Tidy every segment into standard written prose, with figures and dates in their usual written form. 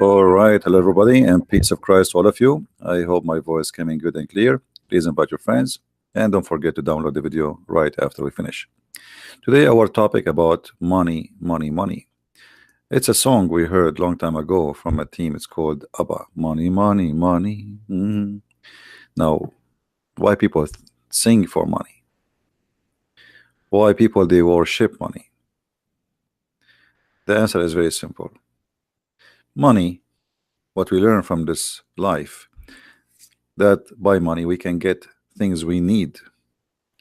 All right, hello everybody, and peace of Christ to all of you. I hope my voice coming good and clear. Please invite your friends, and don't forget to download the video right after we finish. Today, our topic about money, money, money. It's a song we heard long time ago from a team. It's called ABBA. Money, money, money. Now, why people sing for money? Why people they worship money? The answer is very simple. Money, what we learn from this life, that by money we can get things we need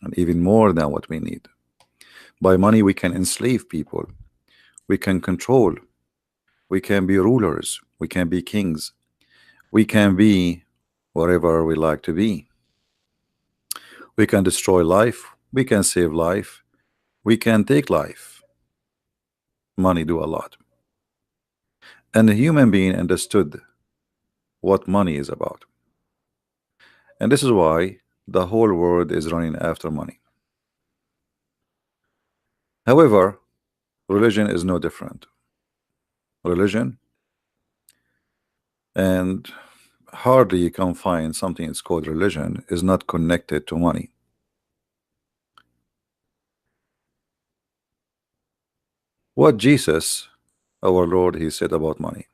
and even more than what we need. By money we can enslave people, we can control, we can be rulers, we can be kings, we can be whatever we like to be. We can destroy life, we can save life, we can take life. Money do a lot. And the human being understood what money is about. And this is why the whole world is running after money. However, religion is no different. Religion, and hardly you can find something that's called religion is not connected to money. What Jesus, our Lord, he said about money?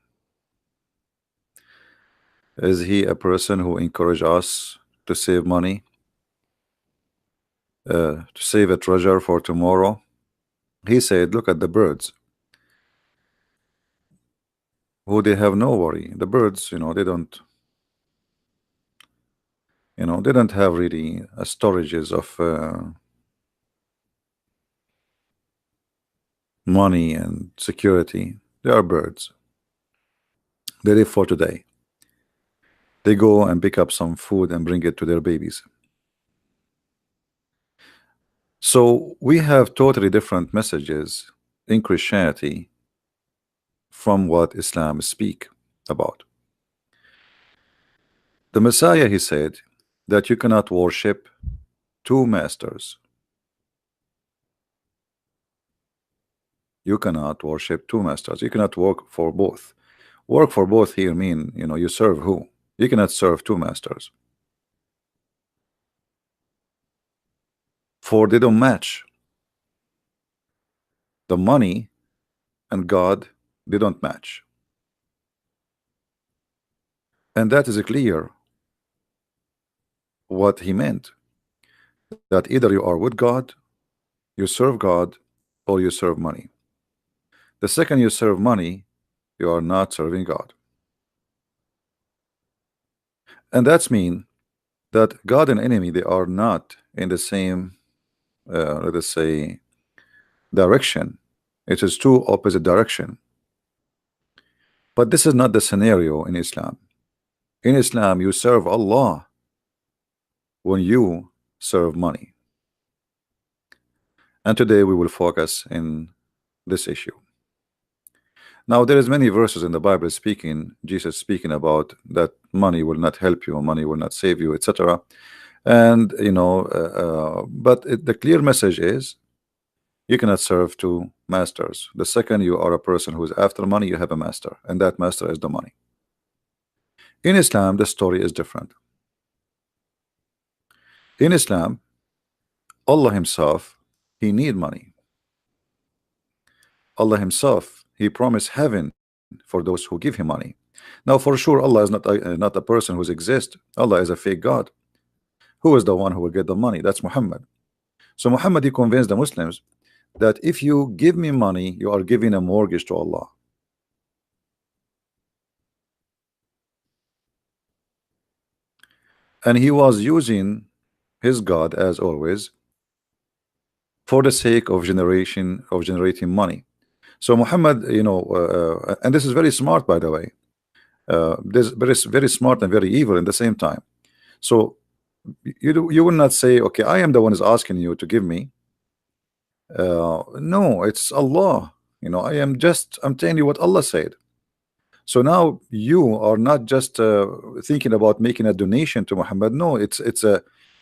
Is he a person who encouraged us to save money, to save a treasure for tomorrow? He said, look at the birds, who they have no worry. The birds, they don't, they don't have really storages of money and security. They are birds. They live for today. They go and pick up some food and bring it to their babies. So we have totally different messages in Christianity from what Islam speak about. The Messiah, he said that you cannot worship two masters. You cannot worship two masters. You cannot work for both. Work for both here mean, you serve who? You cannot serve two masters. For they don't match. The money and God, they don't match. And that is clear what he meant. That either you are with God, you serve God, or you serve money. The second you serve money, you are not serving God. And that's mean that God and enemy, they are not in the same, let us say, direction. It is two opposite direction. But this is not the scenario in Islam. In Islam, you serve Allah when you serve money. And today we will focus in this issue. Now there is many verses in the Bible speaking, Jesus speaking about that money will not help you, money will not save you, etc. And but the clear message is you cannot serve two masters. The second you are a person who is after money, you have a master, and that master is the money. In Islam, the story is different. In Islam, Allah himself, he need money. Allah himself, he promised heaven for those who give him money. Now for sure Allah is not a person who exists. Allah is a fake God. Who is the one who will get the money? That's Muhammad. So Muhammad, he convinced the Muslims that if you give me money, you are giving a mortgage to Allah. And he was using his God, as always, for the sake of generating money. So Muhammad, and this is very smart, by the way. This very smart and very evil in the same time. So you will not say, okay, I am the one who's asking you to give me. No, it's Allah. I'm telling you what Allah said. So now you are not just thinking about making a donation to Muhammad. No,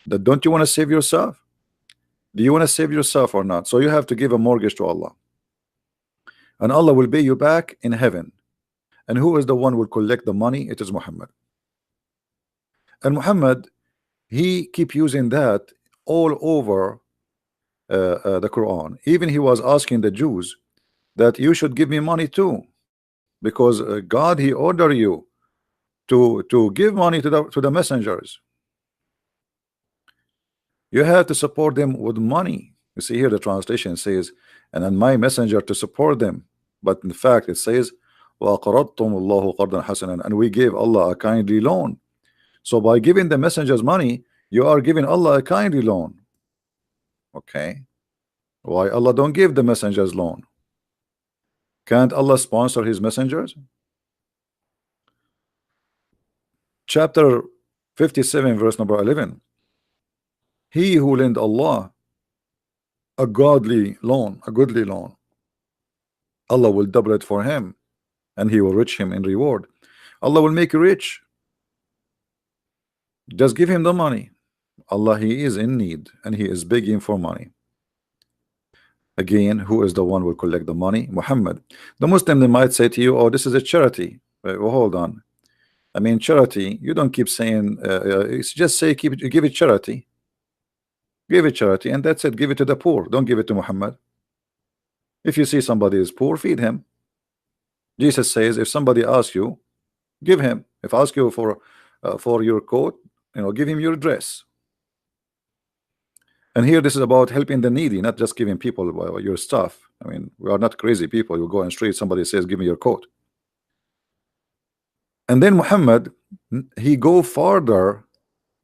don't you want to save yourself? Do you want to save yourself or not? So you have to give a mortgage to Allah, and Allah will pay you back in heaven. And who is the one who will collect the money? It is Muhammad. And Muhammad, he keep using that all over the Quran. Even he was asking the Jews that you should give me money too, because God, he order you to give money to the messengers. You have to support them with money. You see here the translation says, and then my messenger to support them. But in fact it says, وَأَقْرَضْتُمُ اللَّهُ قَرْضًا حَسَنًا, and we gave Allah a kindly loan. So by giving the messengers money, you are giving Allah a kindly loan. Okay, why Allah don't give the messengers loan? Can't Allah sponsor his messengers? Chapter 57 verse number 11, he who lend Allah a godly loan, a goodly loan, Allah will double it for him, and he will rich him in reward. Allah will make you rich. Just give him the money. Allah, he is in need and he is begging for money. Again, who is the one who will collect the money? Muhammad. The Muslim, they might say to you, oh, this is a charity. Well, hold on. I mean, charity, you don't keep saying it's just say give it charity. Give it charity, and that's it. Give it to the poor. Don't give it to Muhammad. If you see somebody is poor, feed him. Jesus says, if somebody asks you, give him. If ask you for your coat, give him your dress. And here this is about helping the needy, not just giving people your stuff. I mean, we are not crazy people. You go on the street, somebody says, give me your coat. And then Muhammad, he go farther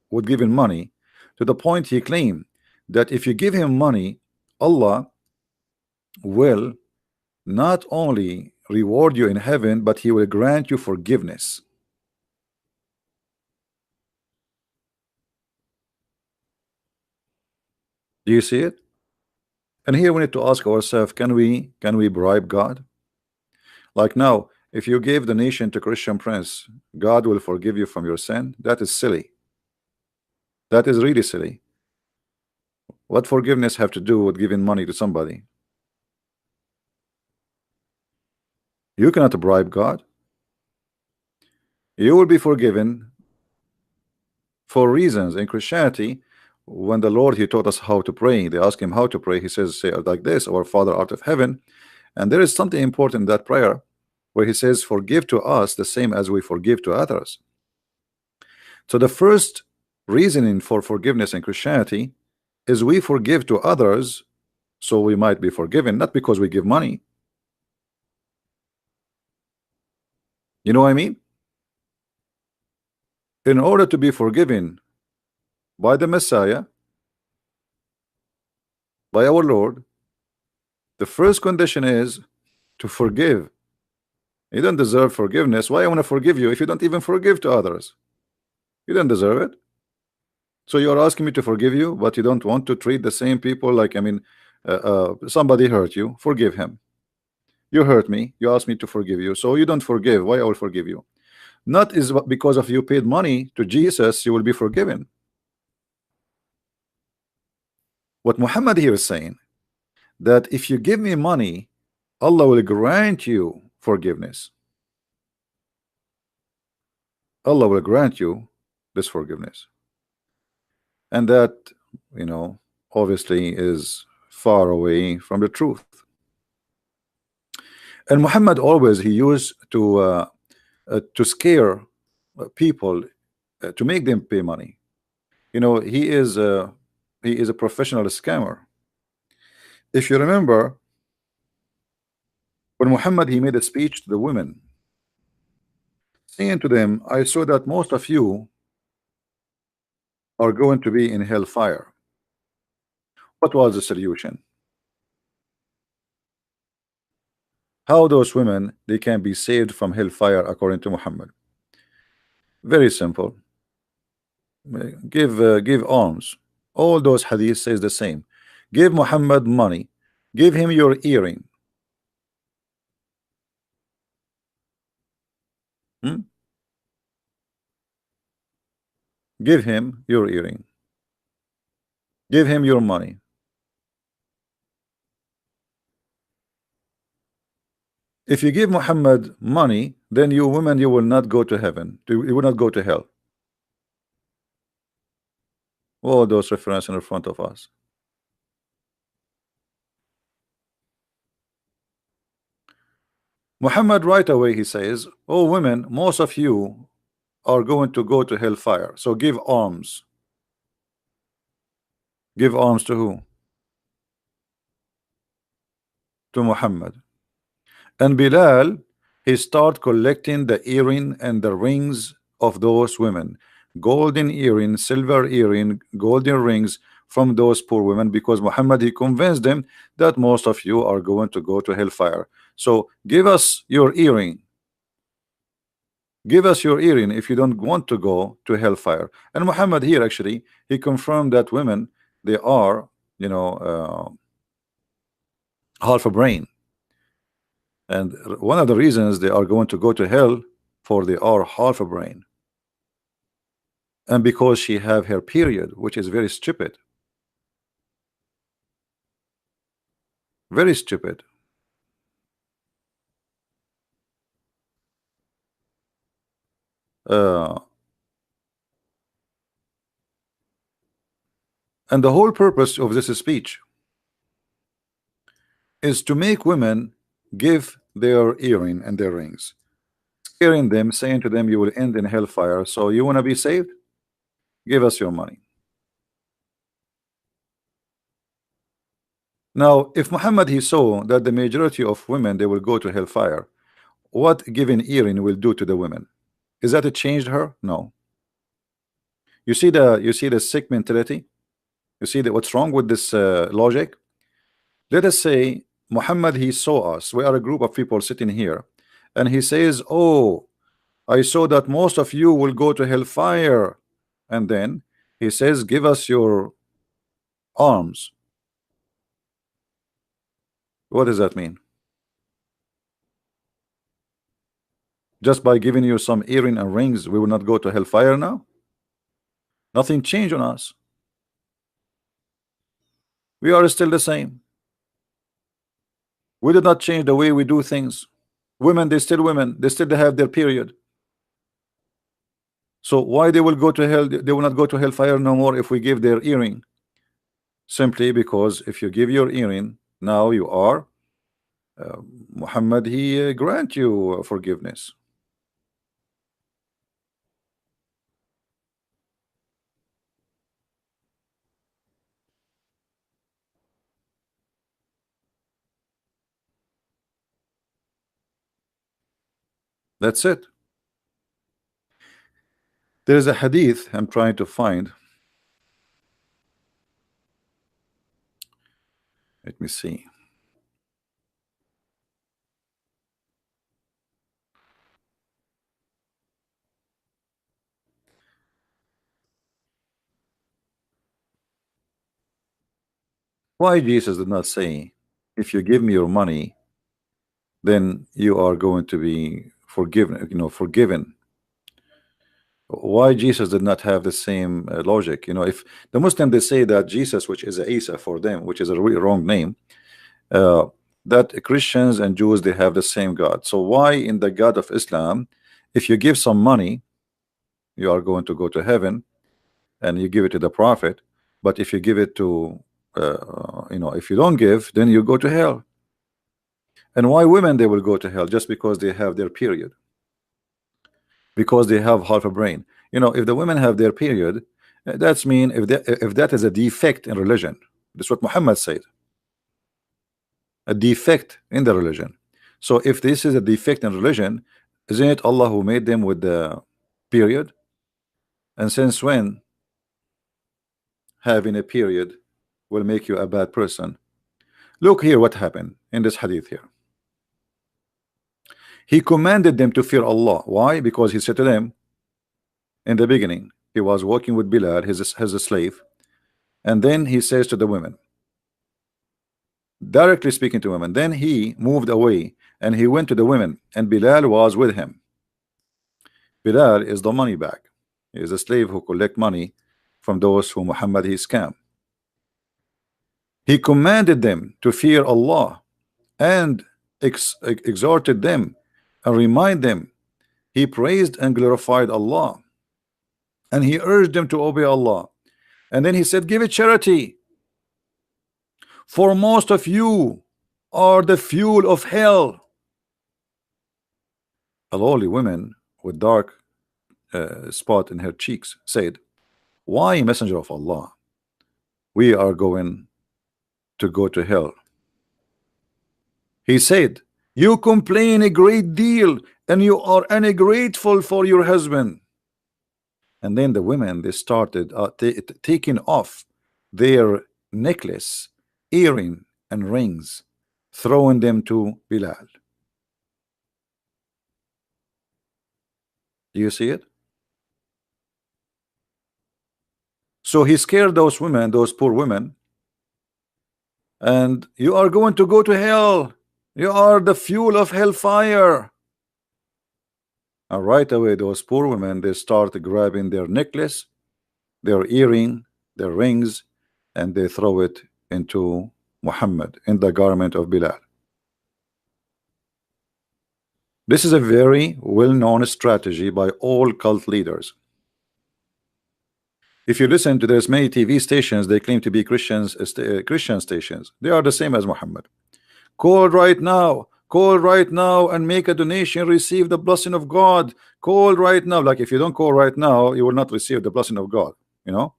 with giving money, to the point he claimed that if you give him money, Allah will not only reward you in heaven, but he will grant you forgiveness. Do you see it? And here we need to ask ourselves, can we bribe God? Like now, if you gave the nation to Christian prince, God will forgive you from your sin? That is silly. That is really silly. What forgiveness have to do with giving money to somebody? You cannot bribe God. You will be forgiven for reasons. In Christianity, when the Lord, he taught us how to pray, they ask him how to pray, he says, say like this, our Father art of heaven. And there is something important in that prayer where he says, forgive to us the same as we forgive to others. So the first reasoning for forgiveness in Christianity is we forgive to others so we might be forgiven, not because we give money. You know what I mean? In order to be forgiven by the Messiah, by our Lord, the first condition is to forgive. You don't deserve forgiveness. Why I want to forgive you if you don't even forgive to others? You don't deserve it. So you're asking me to forgive you, but you don't want to treat the same people like, I mean, somebody hurt you, forgive him. You hurt me, you asked me to forgive you, so you don't forgive. Why I will forgive you? Not is because of you paid money to Jesus, you will be forgiven. What Muhammad here is saying, that if you give me money, Allah will grant you forgiveness. Allah will grant you this forgiveness. And that, obviously is far away from the truth. And Muhammad always, he used to scare people, to make them pay money. He is a professional scammer. If you remember, when Muhammad, he made a speech to the women, saying to them, I saw that most of you are going to be in hellfire. What was the solution? How those women, they can be saved from hellfire according to Muhammad? Very simple. Give alms. All those hadiths says the same. Give Muhammad money. Give him your earring. Give him your earring. Give him your money. If you give Muhammad money, then you women, you will not go to heaven. You will not go to hell. All those references in front of us. Muhammad right away he says, "Oh women, most of you are going to go to hellfire. So give alms." Give alms to who? To Muhammad. And Bilal, he start collecting the earring and the rings of those women, golden earring, silver earring, golden rings from those poor women, because Muhammad he convinced them that most of you are going to go to hellfire. So give us your earring. Give us your earring if you don't want to go to hellfire. And Muhammad here actually he confirmed that women, they are, you know, half a brain. And one of the reasons they are going to go to hell, for they are half a brain, and because she have her period, which is very stupid, very stupid. uh, and the whole purpose of this speech is to make women give their earring and their rings, scaring them, saying to them, you will end in hellfire. So you want to be saved? Give us your money. Now if Muhammad he saw that the majority of women, they will go to hellfire, what giving earring will do to the women? Is that it changed her? No. You see the sick mentality. You see that what's wrong with this logic. Let us say Muhammad he saw us, we are a group of people sitting here, and he says, oh, I saw that most of you will go to hellfire, and then he says, give us your arms. What does that mean? Just by giving you some earring and rings, we will not go to hellfire now? Nothing changed on us. We are still the same. We did not change the way we do things. Women, they still women, they still have their period. So why they will go to hell? They will not go to hellfire no more if we give their earring. Simply because if you give your earring, now you are Muhammad, he grant you forgiveness. That's it. There is a hadith I'm trying to find. Let me see. Why Jesus did not say, if you give me your money, then you are going to be forgiven, forgiven. Why Jesus did not have the same logic? If the Muslim, they say that Jesus, which is Isa for them, which is a really wrong name, uh, that Christians and Jews, they have the same God. So why in the God of Islam, if you give some money, you are going to go to heaven, and you give it to the prophet, but if you give it to if you don't give, then you go to hell. And why women, they will go to hell? Just because they have their period, because they have half a brain. If the women have their period, that's mean if that is a defect in religion. That's what Muhammad said, a defect in the religion. So if this is a defect in religion, isn't it Allah who made them with the period? And since when having a period will make you a bad person? Look here what happened in this hadith here. He commanded them to fear Allah. Why? Because he said to them in the beginning, he was working with Bilal, his slave, and then he says to the women, directly speaking to women, then he moved away and he went to the women, and Bilal was with him. Bilal is the money bag. He is a slave who collect money from those who Muhammad he scam. He commanded them to fear Allah and exhorted them and remind them. He praised and glorified Allah, and he urged them to obey Allah. And then he said, give it charity, for most of you are the fuel of hell. A lowly woman with dark spot in her cheeks said, why, messenger of Allah, we are going to go to hell? He said, you complain a great deal and you are ungrateful for your husband. And then the women, they started taking off their necklace, earring and rings, throwing them to Bilal. Do you see it? So he scared those women, those poor women, and you are going to go to hell. You are the fuel of hellfire. And right away, those poor women, they start grabbing their necklace, their earring, their rings, and they throw it into Muhammad, in the garment of Bilal. This is a very well-known strategy by all cult leaders. If you listen to, there's many TV stations, they claim to be Christian stations. They are the same as Muhammad. Call right now and make a donation, receive the blessing of God. Call right now. Like if you don't call right now, you will not receive the blessing of God, you know.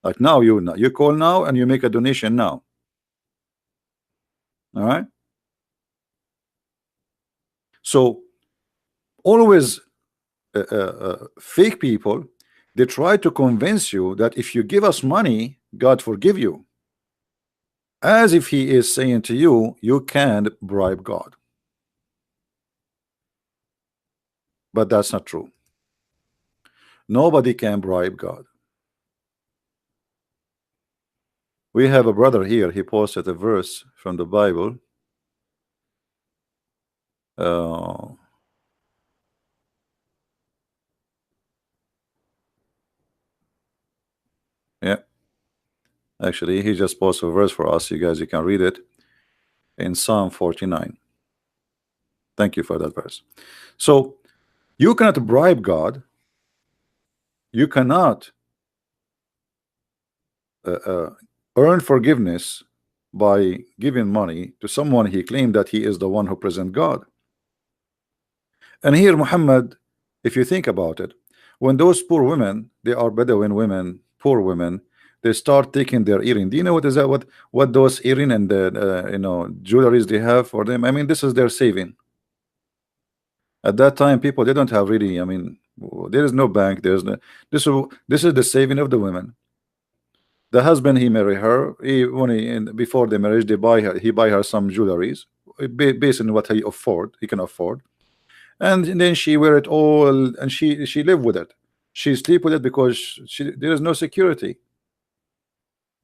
Like now, you call now and you make a donation now. All right. So always fake people, they try to convince you that if you give us money, God forgive you, as if he is saying to you, you can't bribe God. But that's not true. Nobody can bribe God. We have a brother here, he posted a verse from the Bible. Yeah, actually he just posted a verse for us. You guys, you can read it in Psalm 49. Thank you for that verse. So you cannot bribe God. You cannot earn forgiveness by giving money to someone he claimed that he is the one who presents God. And here Muhammad, if you think about it, when those poor women, they are Bedouin women, poor women, they start taking their earring. Do you know what is that? What those earring and the you know, jewelries they have for them? I mean, this is their saving. At that time, people, they don't have really. I mean, there is no bank. There's no. This is the saving of the women. The husband, he marry her. Before the marriage, he buy her some jewelries based on what he can afford. And then she wear it all, and she live with it. She sleep with it because there is no security.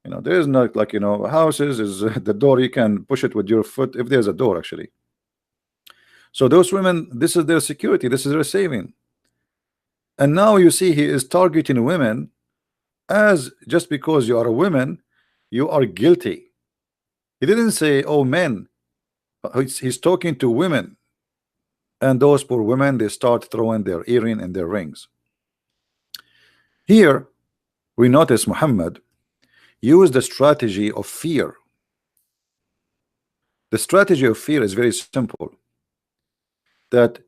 You know, there is not like, you know, houses is the door, you can push it with your foot if there's a door actually. So those women, this is their security, this is their saving. And now you see he is targeting women as just because you are a woman, you are guilty. He didn't say, oh men. He's talking to women. And those poor women, they start throwing their earring and their rings. Here we notice Muhammad used the strategy of fear. The strategy of fear is very simple, that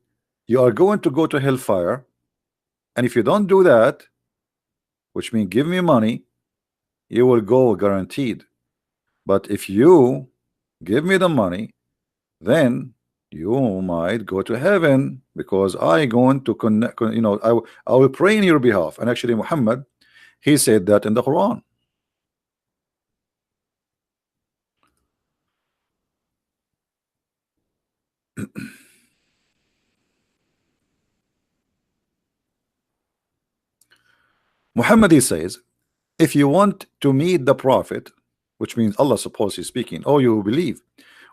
you are going to go to hellfire, and if you don't do that, which means give me money, you will go guaranteed. But if you give me the money, then you might go to heaven, because I going to connect, you know, I will pray in your behalf. And actually Muhammad, he said that in the Quran. Muhammad, he says, if you want to meet the Prophet, which means Allah supposedly speaking, or you believe,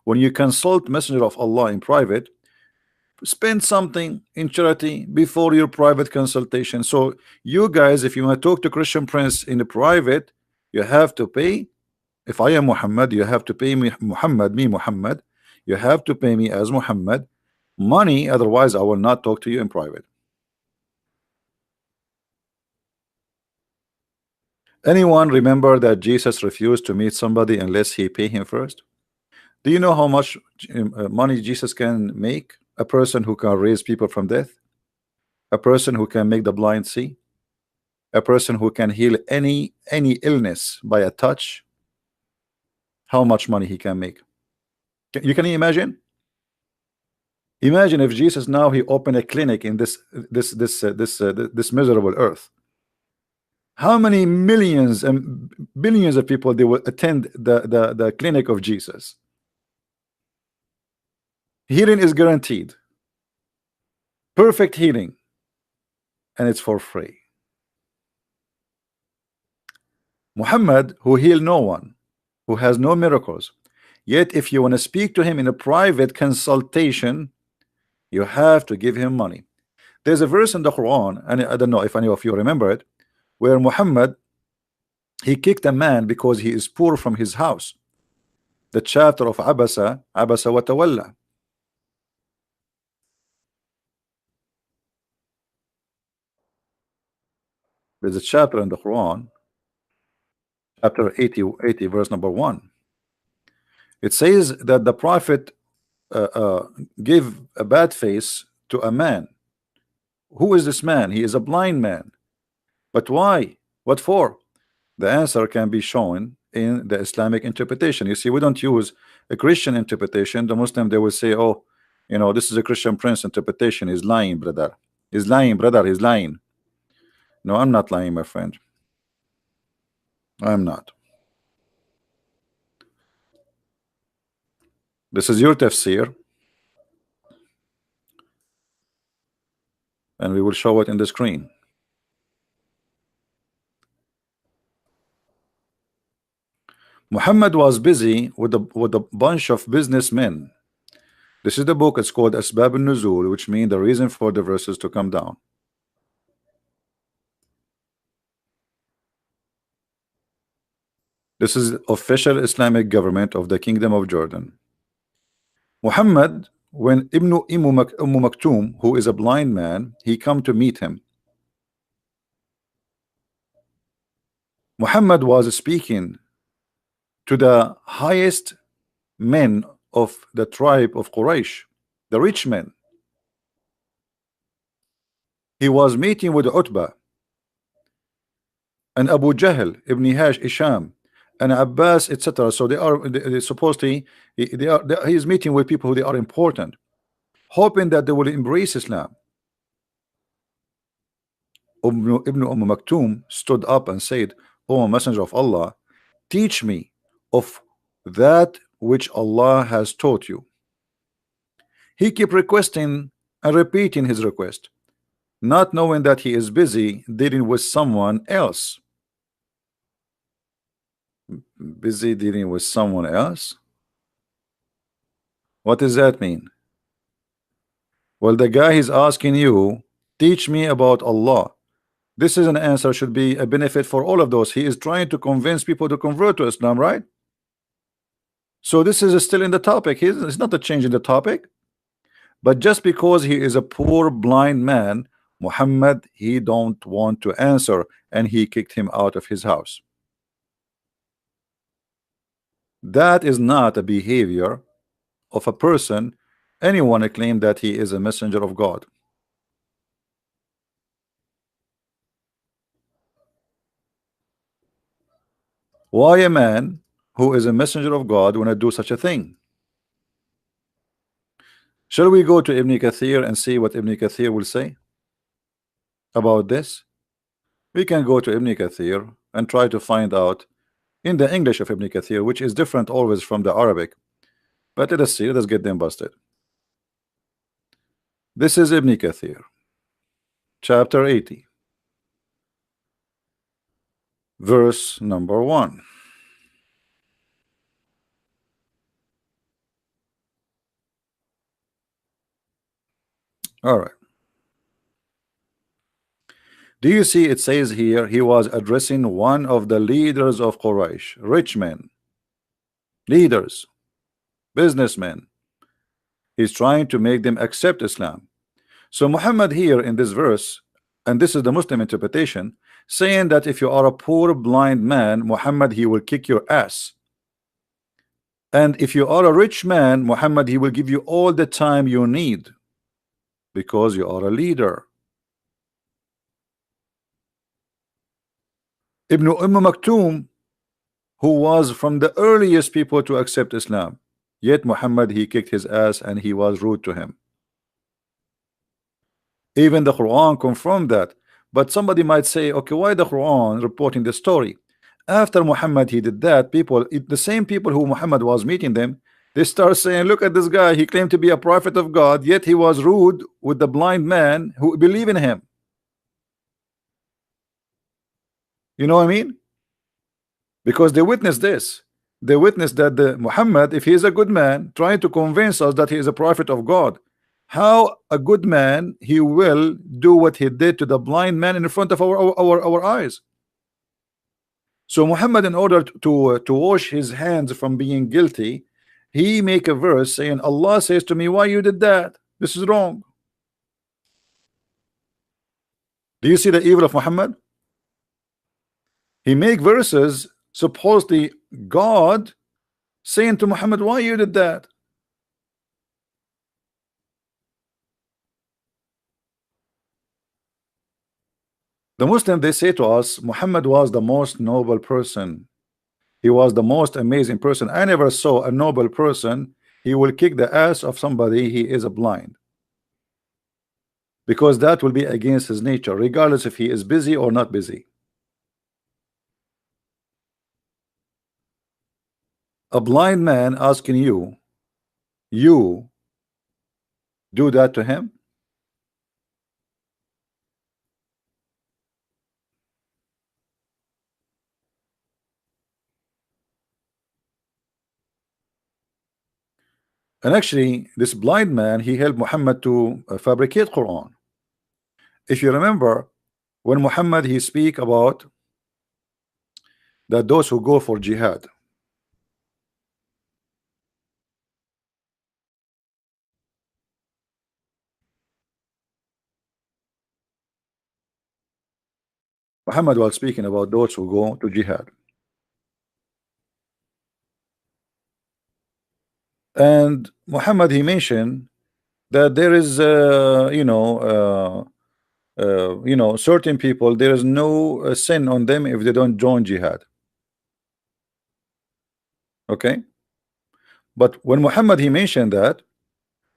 when you consult Messenger of Allah in private, spend something in charity before your private consultation. So you guys, if you want to talk to Christian Prince in the private, you have to pay. If I am Muhammad, you have to pay me, Muhammad, You have to pay me as Muhammad money, otherwise I will not talk to you in private. Anyone remember that Jesus refused to meet somebody unless he pay him first? Do you know how much money Jesus can make? A person who can raise people from death, a person who can make the blind see, a person who can heal any illness by a touch. How much money he can make? You can imagine? Imagine if Jesus now he opened a clinic in this miserable earth. How many millions and billions of people they will attend the clinic of Jesus? Healing is guaranteed, perfect healing, and it's for free. Muhammad, who healed no one, who has no miracles, yet if you want to speak to him in a private consultation, you have to give him money. There's a verse in the Quran, and I don't know if any of you remember it, where Muhammad he kicked a man because he is poor from his house. The chapter of Abasa wa Tawalla. There's a chapter in the Quran, chapter 80 verse number 1. It says that the prophet gave a bad face to a man. Who is this man? He is a blind man. But why? What for? The answer can be shown in the Islamic interpretation. You see, we don't use a Christian interpretation. The Muslim, they will say, oh, you know, this is a Christian Prince interpretation. He's lying, brother. He's lying, brother. He's lying. No, I'm not lying, my friend. I'm not. This is your tafsir, and we will show it in the screen. Muhammad was busy with a bunch of businessmen. This is the book. It's called Asbab al-Nuzul, which means the reason for the verses to come down. This is official Islamic government of the Kingdom of Jordan. Muhammad, when Ibn Maktoum, who is a blind man, he come to meet him. Muhammad was speaking to the highest men of the tribe of Quraysh, the rich men. He was meeting with Utbah and Abu Jahl, Ibn Hisham, and Abbas, etc. So they supposedly he is meeting with people who they are important, hoping that they will embrace Islam. Ibn Maktoum stood up and said, "O Messenger of Allah, teach me of that which Allah has taught you." He kept requesting and repeating his request, not knowing that he is busy dealing with someone else. Busy dealing with someone else? What does that mean? Well, the guy is asking you, teach me about Allah. This is an answer, should be a benefit for all of those. He is trying to convince people to convert to Islam, right? So this is still in the topic. It's not a change in the topic. But just because he is a poor blind man, Muhammad, he don't want to answer, and he kicked him out of his house. That is not a behavior of a person, anyone who claim that he is a messenger of God. Why a man who is a messenger of God want to do such a thing? Shall we go to Ibn Kathir and see what Ibn Kathir will say about this? We can go to Ibn Kathir and try to find out in the English of Ibn Kathir, which is different always from the Arabic. But let us see, let us get them busted. This is Ibn Kathir, chapter 80, verse number 1. All right. Do you see it says here he was addressing one of the leaders of Quraysh, rich men, leaders, businessmen, He's trying to make them accept Islam. So Muhammad here in this verse, and this is the Muslim interpretation, saying that if you are a poor blind man, Muhammad, he will kick your ass. And if you are a rich man, Muhammad, he will give you all the time you need because you are a leader. Ibn Maktoum, who was from the earliest people to accept Islam, yet Muhammad, he kicked his ass and he was rude to him. Even the Quran confirmed that. But somebody might say, okay, why the Quran reporting the story? After Muhammad he did that, people, the same people who Muhammad was meeting them, they start saying, look at this guy, he claimed to be a prophet of God, yet he was rude with the blind man who believe in him. You know what I mean? Because they witnessed this. They witnessed that the Muhammad, if he is a good man, trying to convince us that he is a prophet of God, how a good man he will do what he did to the blind man in front of our eyes. So Muhammad, in order to wash his hands from being guilty, he make a verse saying, Allah says to me, why you did that? This is wrong. Do you see the evil of Muhammad? He make verses supposedly God saying to Muhammad, why you did that? The Muslim, they say to us, Muhammad was the most noble person. He was the most amazing person. I never saw a noble person. He will kick the ass of somebody he is a blind, because that will be against his nature, regardless if he is busy or not busy. A blind man asking you do that to him? And actually, this blind man, he helped Muhammad to fabricate Quran. If you remember, when Muhammad he speak about that those who go for jihad, Muhammad was speaking about those who go to jihad, and Muhammad he mentioned that there is certain people, there is no sin on them if they don't join jihad. Okay, but when Muhammad he mentioned that,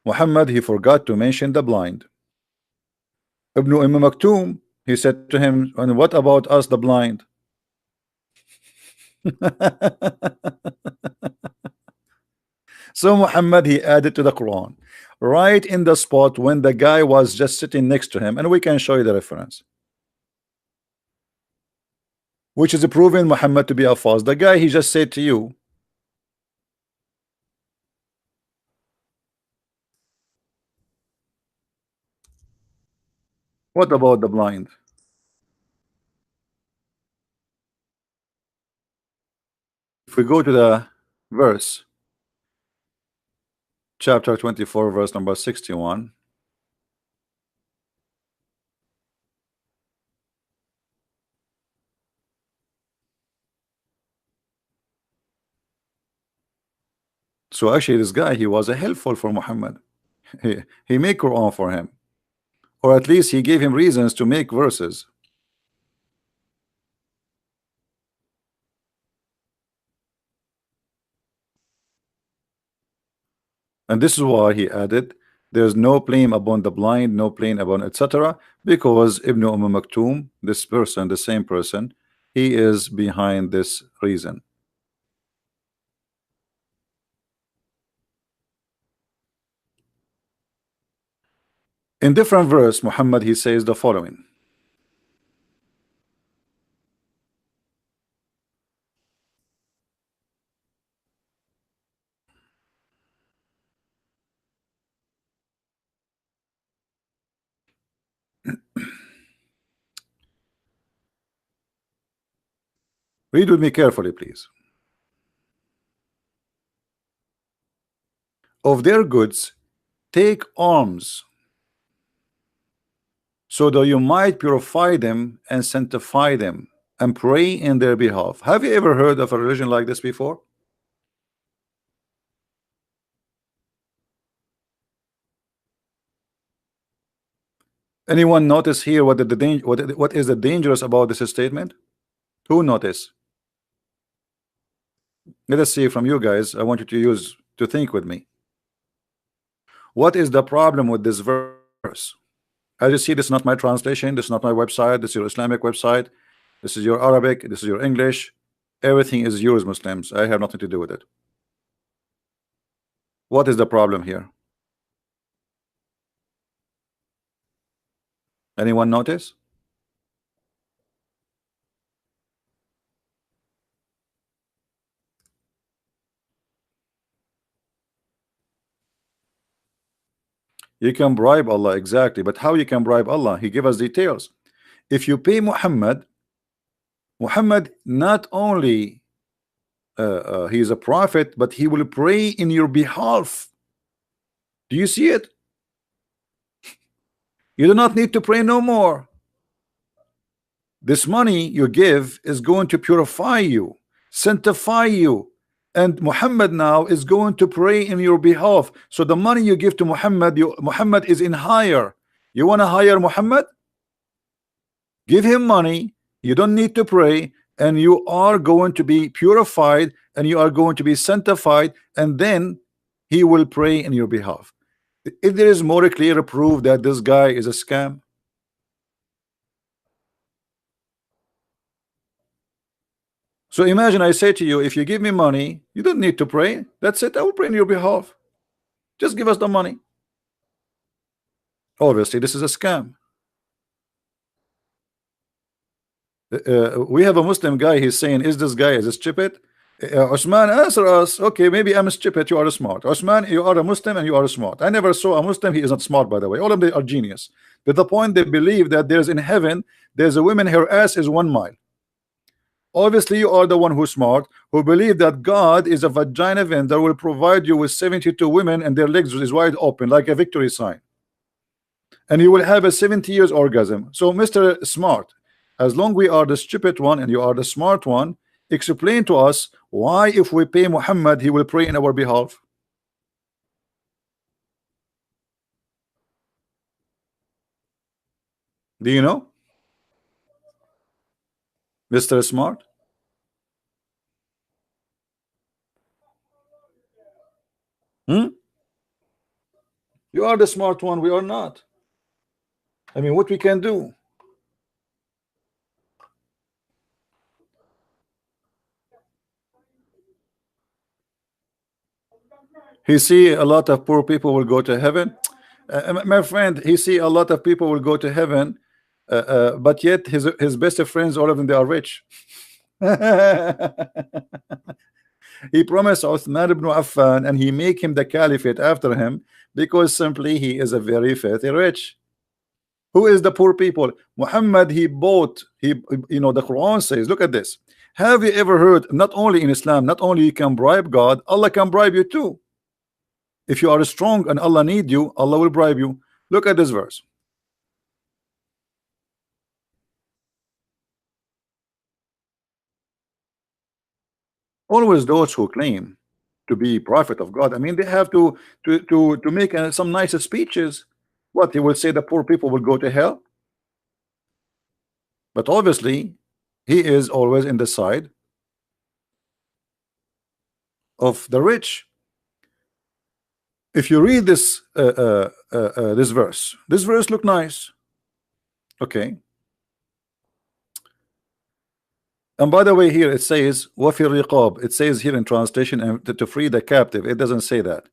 Muhammad he forgot to mention the blind. Ibn Maktoum, he said to him, and what about us the blind? So Muhammad he added to the Quran right in the spot when the guy was just sitting next to him, and we can show you the reference, which is proving Muhammad to be a false. The guy he just said to you, what about the blind? If we go to the verse, chapter 24, verse number 61. So actually this guy, he was a helpful for Muhammad. He made Quran for him, or at least he gave him reasons to make verses. And this is why he added, there's no blame upon the blind, no blame upon etc., because Ibn Maktoum, this person, the same person, he is behind this reason. In different verse, Muhammad he says the following. Read with me carefully, please. Of their goods take alms so that you might purify them and sanctify them and pray in their behalf. Have you ever heard of a religion like this before? Anyone notice here what what is the dangerous about this statement? Who notice? Let us see from you guys. I want you to think with me. What is the problem with this verse? As you see, this is not my translation, this is not my website, this is your Islamic website, this is your Arabic, this is your English. Everything is yours, Muslims. I have nothing to do with it. What is the problem here? Anyone notice? You can bribe Allah, exactly, but how you can bribe Allah? He give us details. If you pay Muhammad not only he is a prophet, but he will pray in your behalf. Do you see it? You do not need to pray no more. This money you give is going to purify you, sanctify you, and Muhammad now is going to pray in your behalf. So the money you give to Muhammad, Muhammad is in hire. You want to hire Muhammad? Give him money. You don't need to pray, and you are going to be purified, and you are going to be sanctified, and then he will pray in your behalf. If there is more clear proof that this guy is a scam, so imagine I say to you, if you give me money, you don't need to pray. That's it. I will pray on your behalf. Just give us the money. Obviously, this is a scam. We have a Muslim guy. He's saying, "Is this guy is stupid?" Osman, answer us. Okay, maybe I'm stupid. You are smart. Osman, you are a Muslim and you are smart. I never saw a Muslim. He is not smart, by the way. All of them are genius. But the point, they believe that there's in heaven, there's a woman. Her ass is 1 mile. Obviously, you are the one who's smart, who believe that God is a vagina vendor, will provide you with 72 women and their legs is wide open like a victory sign, and you will have a 70 years orgasm. So Mr. Smart, as long we are the stupid one and you are the smart one, explain to us why if we pay Muhammad he will pray in our behalf. Do you know, Mr. Smart? You are the smart one, we are not. I mean, what we can do? He see a lot of poor people will go to heaven. My friend, he see a lot of people will go to heaven, but yet his best friends, all of them, they are rich. He promised Uthman ibn Affan, and he make him the caliphate after him because simply he is a very filthy rich. Who is the poor people? Muhammad, he bought, you know, the Quran says, look at this. Have you ever heard, not only in Islam, not only you can bribe God, Allah can bribe you too. If you are strong and Allah need you, Allah will bribe you. Look at this verse. Always those who claim to be prophet of God, I mean, they have to make some nice speeches. What, he will say the poor people will go to hell? But obviously he is always in the side of the rich. If you read this this verse look nice, okay. And by the way, here it says وَفِي الرِّقَابِ. It says here in translation, and to free the captive. It doesn't say that.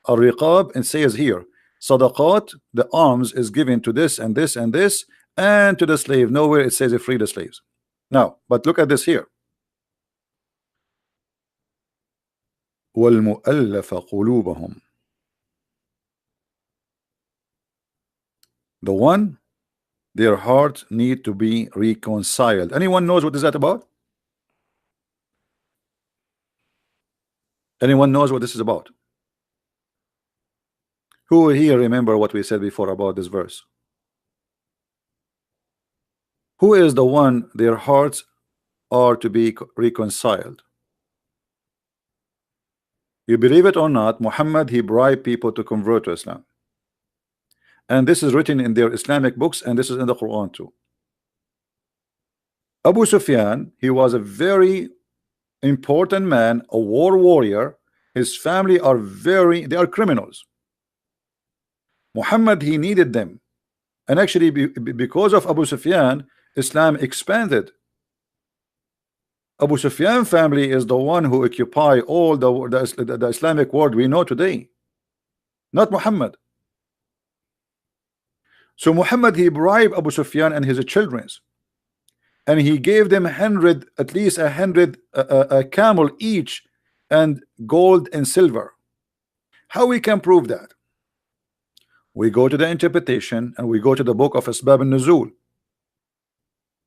Al-riqab, it says here sadaqat, the alms is given to this and this and this, and to the slave. Nowhere it says free the slaves. Now, but look at this here. وَالْمُؤَلَّفَ قُلُوبَهُمْ. The one, their heart need to be reconciled. Anyone knows what is that about? Anyone knows what this is about? Who here remember what we said before about this verse? Who is the one their hearts are to be reconciled? You believe it or not, Muhammad, he bribed people to convert to Islam. And this is written in their Islamic books, and this is in the Quran too. Abu Sufyan, he was a very important man, a war warrior. His family are they are criminals. Muhammad, he needed them. And actually, because of Abu Sufyan, Islam expanded. Abu Sufyan family is the one who occupy all the Islamic world we know today, not Muhammad. So Muhammad, he bribed Abu Sufyan and his children, and he gave them at least 100 camel each, and gold and silver. How we can prove that? We go to the interpretation, and we go to the book of Asbab al-Nuzul,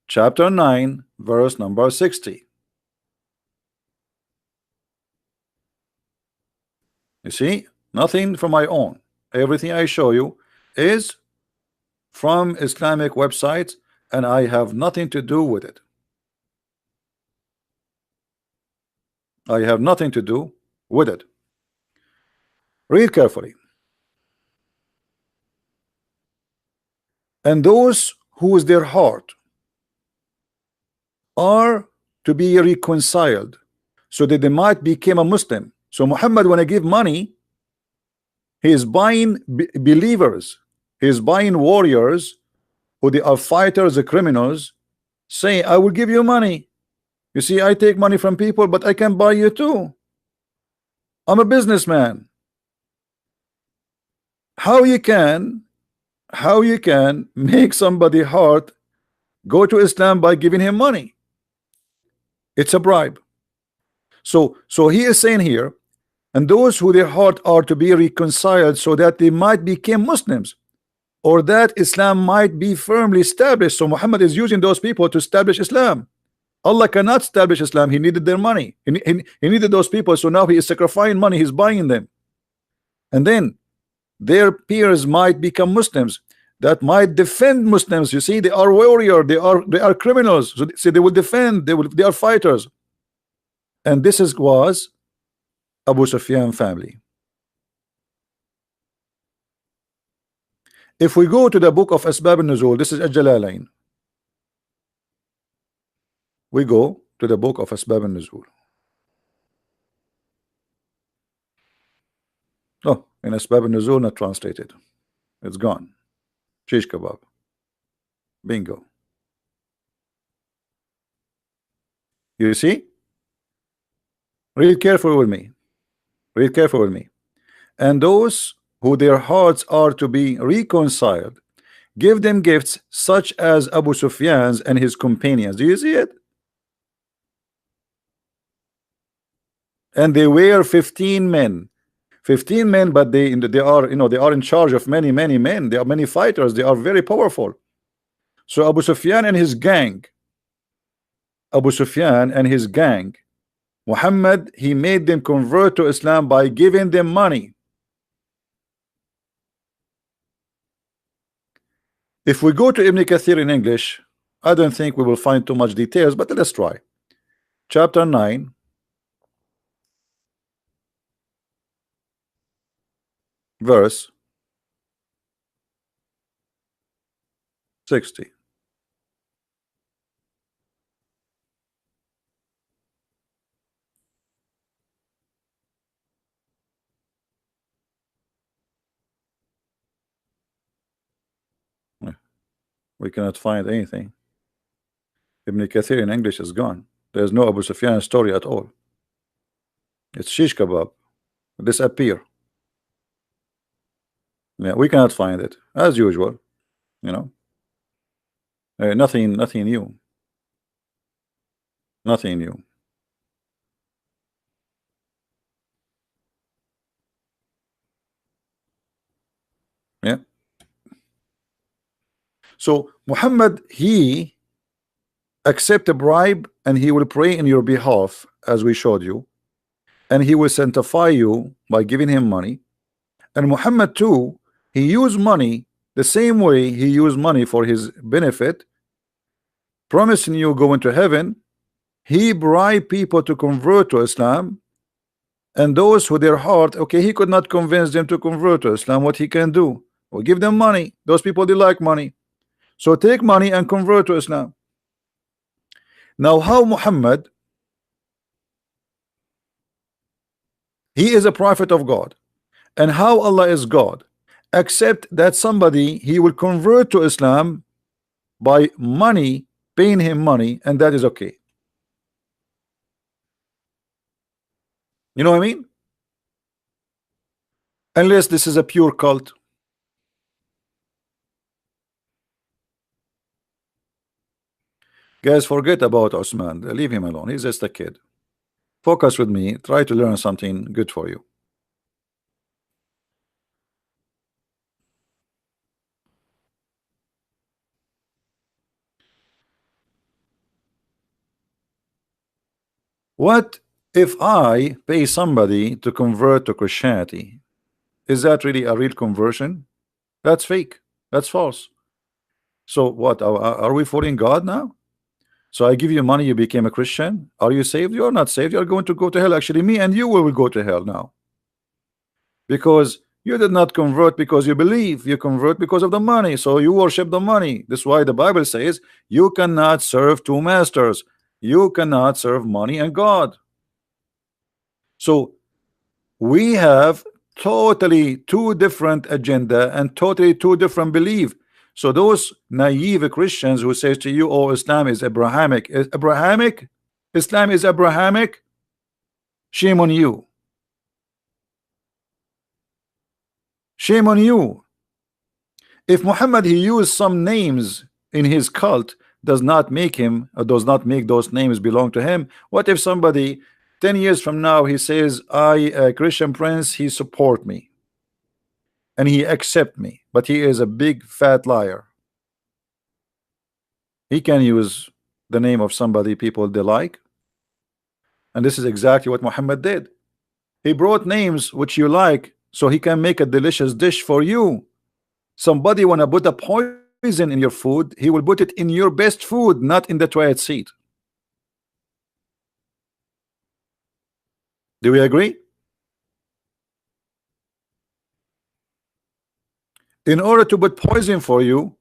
chapter 9, verse number 60. You see, nothing from my own. Everything I show you is from Islamic websites, and I have nothing to do with it. I have nothing to do with it. Read carefully. And those whose their heart are to be reconciled, so that they might become a Muslim. So Muhammad, when I give money, he is buying believers, he is buying warriors who they are fighters, the criminals, saying, I will give you money. You see, I take money from people, but I can buy you too. I'm a businessman. How you can make somebody's heart go to Islam by giving him money? It's a bribe. So he is saying here, and those who their heart are to be reconciled, so that they might become Muslims, or that Islam might be firmly established. So Muhammad is using those people to establish Islam. Allah cannot establish Islam. He needed their money. He needed those people. So now he is sacrificing money. He's buying them, and then their peers might become Muslims that might defend Muslims. You see, they are warrior. They are criminals. So they will defend. They are fighters. And this was Abu Sufyan family. If we go to the book of Asbab al-Nuzul, this is Al-Jalalain. We go to the book of Asbab al-Nuzul. Oh, in Asbab al-Nuzul, not translated. It's gone. Shish kebab. Bingo. You see? Read carefully with me. Read carefully with me. And those who their hearts are to be reconciled, give them gifts such as Abu Sufyan's and his companions. Do you see it? And they were 15 men. 15 men, but they are, they are in charge of many men. They are many fighters. They are very powerful. So Abu Sufyan and his gang, Muhammad, he made them convert to Islam by giving them money. If we go to Ibn Kathir in English, I don't think we will find too much details, but let's try. Chapter 9, verse 60. We cannot find anything. Ibn Kathir in English is gone. There's no Abu Sufyan story at all. It's shish kebab. Disappear. Yeah, we cannot find it as usual. Nothing new. Nothing new. Yeah. So Muhammad, he accept a bribe, and he will pray in your behalf, as we showed you, and he will sanctify you by giving him money, And Muhammad too, he used money the same way he used money for his benefit, promising you going to heaven. He bribed people to convert to Islam, and those who their heart, okay, he could not convince them to convert to Islam. What he can do? Well, give them money. Those people, they like money, so take money and convert to Islam. Now, how Muhammad, he is a prophet of God, and how Allah is God, except that somebody he will convert to Islam by money, paying him money, and that is okay. You know what I mean? Unless this is a pure cult. Guys, forget about Osman. Leave him alone. He's just a kid. Focus with me. Try to learn something good for you. What if I pay somebody to convert to Christianity? Is that really a real conversion? That's fake. That's false. So what? Are we fooling God now? So I give you money, you became a Christian. Are you saved? You're not saved. You're going to go to hell. Actually, me and you will go to hell now, because you did not convert because you believe. You convert because of the money. So you worship the money. That's why the Bible says you cannot serve two masters. You cannot serve money and God. So we have totally two different agenda and totally two different belief. So those naive Christians who says to you, oh, Islam is Abrahamic, Islam is Abrahamic, shame on you. Shame on you. If Muhammad he used some names in his cult, does not make him, or does not make those names belong to him. What if somebody 10 years from now he says, I, a Christian prince, he support me and he accept me, but he is a big fat liar? He can use the name of somebody people they like, and this is exactly what Muhammad did. He brought names which you like so he can make a delicious dish for you. Somebody wanna put a poison in your food, he will put it in your best food, not in the toilet seat. Do we agree? In order to put poison for you,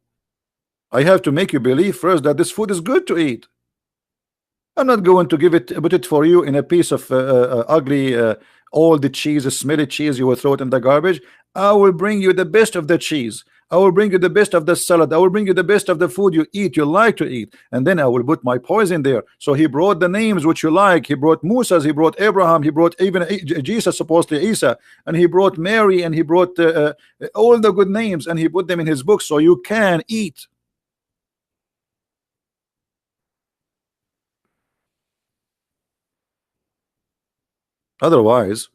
I have to make you believe first that this food is good to eat. I'm not going to put it for you in a piece of ugly old cheese, a smelly cheese you will throw it in the garbage. I will bring you the best of the cheese. I will bring you the best of the salad. I will bring you the best of the food you eat, you like to eat, and then I will put my poison there. So he brought the names which you like. He brought Musa, he brought Abraham, he brought even Jesus, supposedly Isa, and he brought Mary, and he brought all the good names, and he put them in his book so you can eat. Otherwise,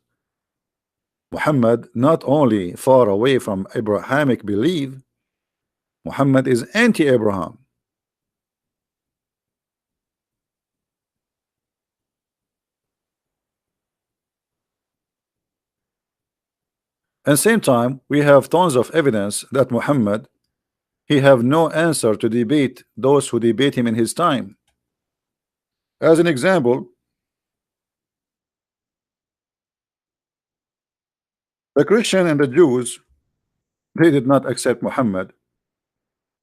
Muhammad not only far away from Abrahamic belief, Muhammad is anti-Abraham. At the same time, we have tons of evidence that Muhammad he have no answer to debate those who debate him in his time. As an example, the Christian and the Jews, they did not accept Muhammad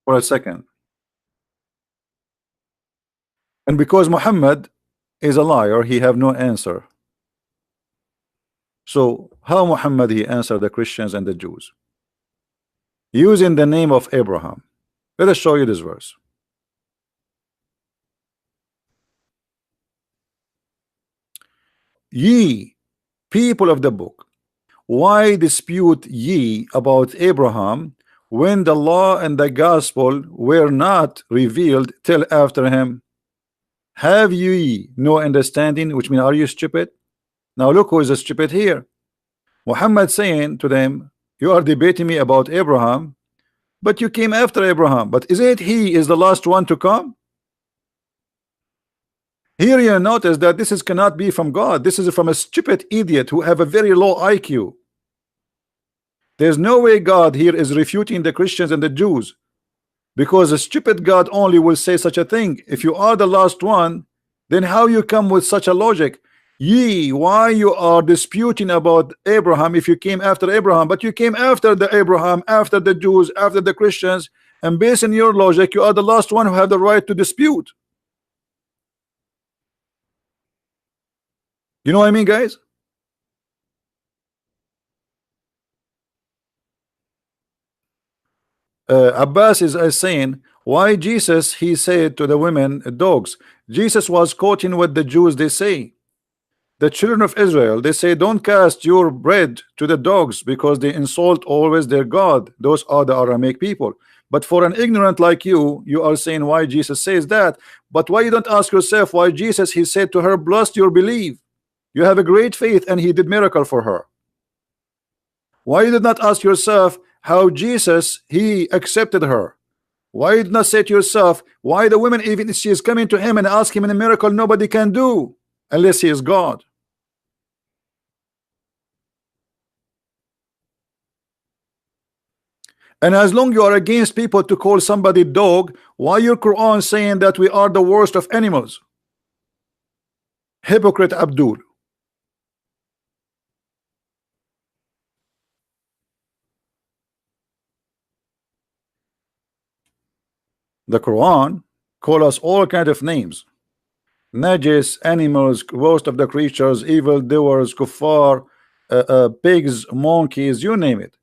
for a second. And because Muhammad is a liar, he have no answer. So how Muhammad he answered the Christians and the Jews? Using the name of Abraham. Let us show you this verse. Ye people of the book, why dispute ye about Abraham when the law and the gospel were not revealed till after him? Have ye no understanding? Which means, are you stupid? Now look who is stupid here. Muhammad saying to them, you are debating me about Abraham, but you came after Abraham. But isn't he is the last one to come? Here you notice that this cannot be from God. This is from a stupid idiot who have a very low IQ. There's no way God here is refuting the Christians and the Jews, because a stupid God only will say such a thing. If you are the last one, then how you come with such a logic? Ye, why you are disputing about Abraham if you came after Abraham? But you came after the Abraham, after the Jews, after the Christians, and based on your logic, you are the last one who have the right to dispute. You know what I mean, guys? Abbas is saying, why Jesus, he said to the women, dogs. Jesus was quoting what the Jews they say. The children of Israel, they say, don't cast your bread to the dogs, because they insult always their God. Those are the Aramaic people. But for an ignorant like you, you are saying why Jesus says that. But why you don't ask yourself why Jesus, he said to her, blessed your belief. You have a great faith and he did miracle for her. Why you did not ask yourself how Jesus, he accepted her? Why you did not say to yourself why the woman, even if she is coming to him and ask him in a miracle nobody can do unless he is God? And as long you are against people to call somebody dog, why your Quran saying that we are the worst of animals? Hypocrite Abdul. The Quran call us all kind of names. Najis, animals, worst of the creatures, evil doers, kuffar, pigs, monkeys, you name it.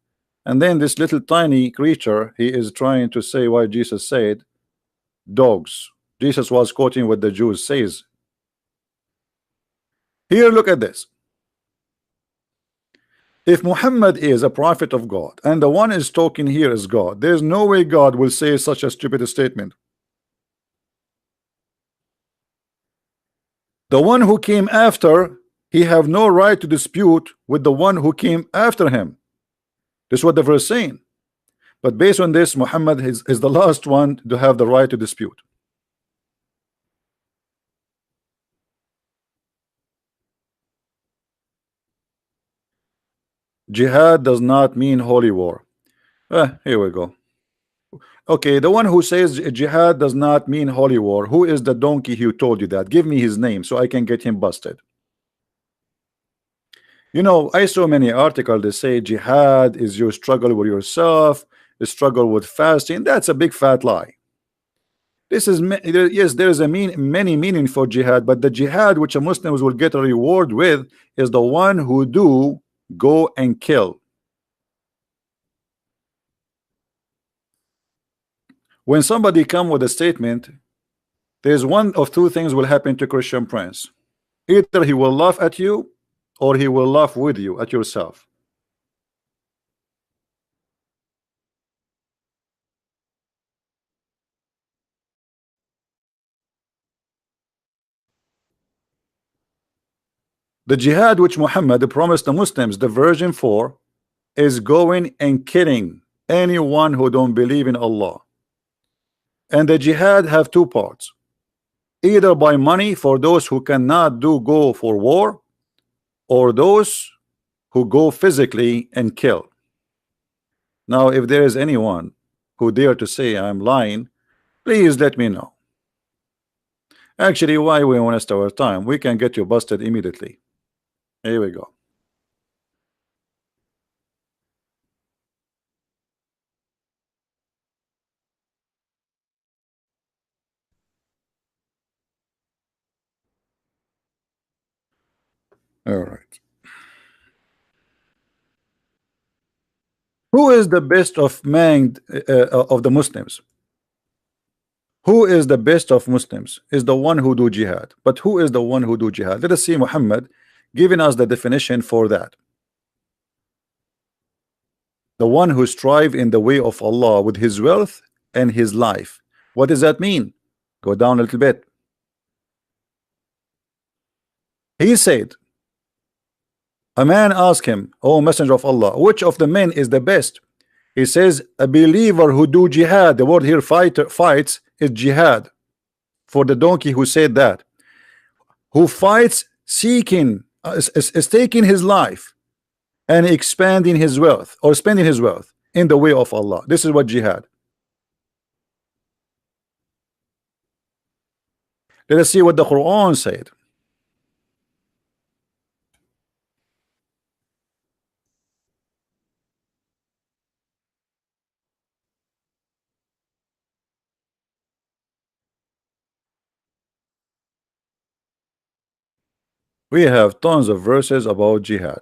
And then this little tiny creature, he is trying to say why Jesus said dogs. Jesus was quoting what the Jews says. Here, look at this. If Muhammad is a prophet of God and the one is talking here is God, there's no way God will say such a stupid statement. The one who came after, he have no right to dispute with the one who came after him. This is what the verse saying. But based on this, Muhammad is the last one to have the right to dispute. Jihad does not mean holy war. Here we go. Okay, the one who says jihad does not mean holy war, who is the donkey who told you that? Give me his name so I can get him busted. You know, I saw many articles that say jihad is your struggle with yourself, the struggle with fasting. That's a big fat lie. This is, yes, there is many meaning for jihad, but the jihad which a Muslims will get a reward with is the one who do go and kill. When somebody come with a statement, there's one of two things will happen to Christian Prince. Either he will laugh at you or he will laugh with you at yourself. The jihad which Muhammad promised the Muslims, the version 4, is going and killing anyone who don't believe in Allah. And the jihad have two parts, either by money for those who cannot go for war, or those who go physically and kill. Now if there is anyone who dare to say I'm lying, please let me know. Actually, why we waste our time? We can get you busted immediately. Here we go. All right. Who is the best of of the Muslims? Who is the best of Muslims? Is the one who do jihad. But who is the one who do jihad? Let us see Muhammad giving us the definition for that. The one who strive in the way of Allah with his wealth and his life. What does that mean? Go down a little bit. He said, a man asked him, "O Messenger of Allah, which of the men is the best?" He says, a believer who do jihad. The word here fights is jihad. For the donkey who said that, who fights seeking is taking his life, and expanding his wealth or spending his wealth in the way of Allah. This is what jihad. Let us see what the Quran said. We have tons of verses about jihad.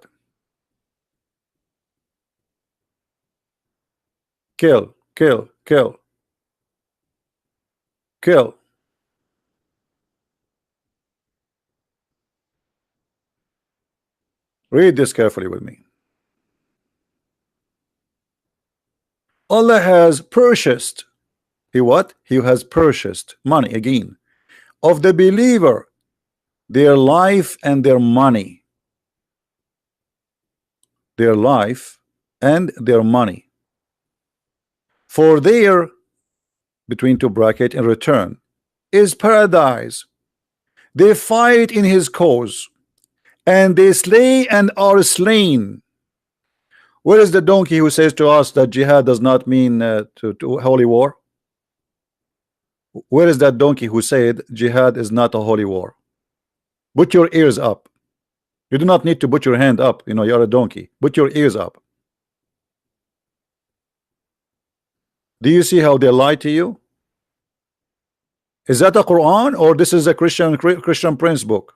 Kill, kill, kill, kill. Read this carefully with me. Allah has purchased. He what? He has purchased money again of the believer, their life and their money. Their life and their money. For their, between two brackets, in return is paradise. They fight in his cause, and they slay and are slain. Where is the donkey who says to us that jihad does not mean to holy war? Where is that donkey who said jihad is not a holy war? Put your ears up. You do not need to put your hand up. You know, you're a donkey. Put your ears up. Do you see how they lie to you? Is that a Quran or this is a Christian Prince book?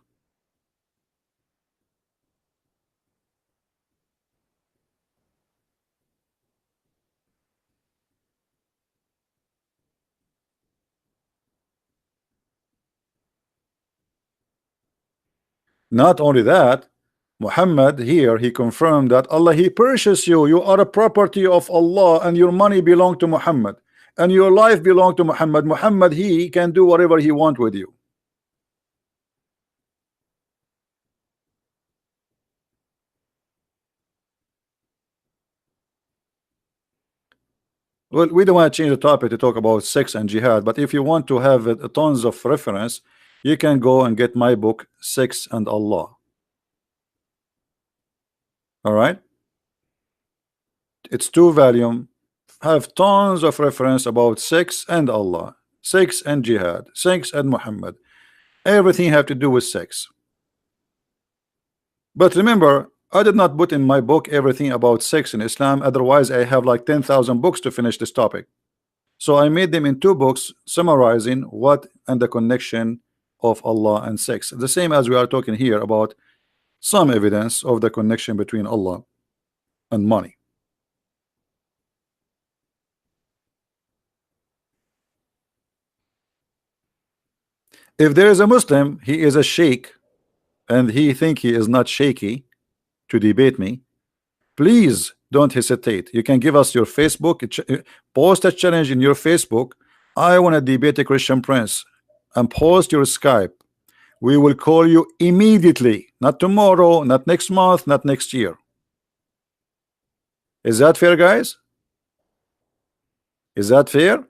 Not only that, Muhammad here, he confirmed that Allah, he purchased you. You are a property of Allah, and your money belong to Muhammad, and your life belong to Muhammad. Muhammad, he can do whatever he wants with you. Well, we don't want to change the topic to talk about sex and jihad, but if you want to have tons of reference, you can go and get my book, Sex and Allah. All right, it's 2 volumes, have tons of reference about sex and Allah, sex and jihad, sex and Muhammad. Everything have to do with sex. But remember, I did not put in my book everything about sex in Islam, otherwise I have like 10,000 books to finish this topic. So I made them in 2 books summarizing what and the connection of Allah and sex, the same as we are talking here about some evidence of the connection between Allah and money. If there is a Muslim, he is a sheikh, and he think he is not shaky to debate me, please don't hesitate. You can give us your Facebook, post a challenge in your Facebook. I want to debate a Christian Prince, and post your Skype. We will call you immediately, not tomorrow, not next month, not next year. Is that fair, guys? Is that fair?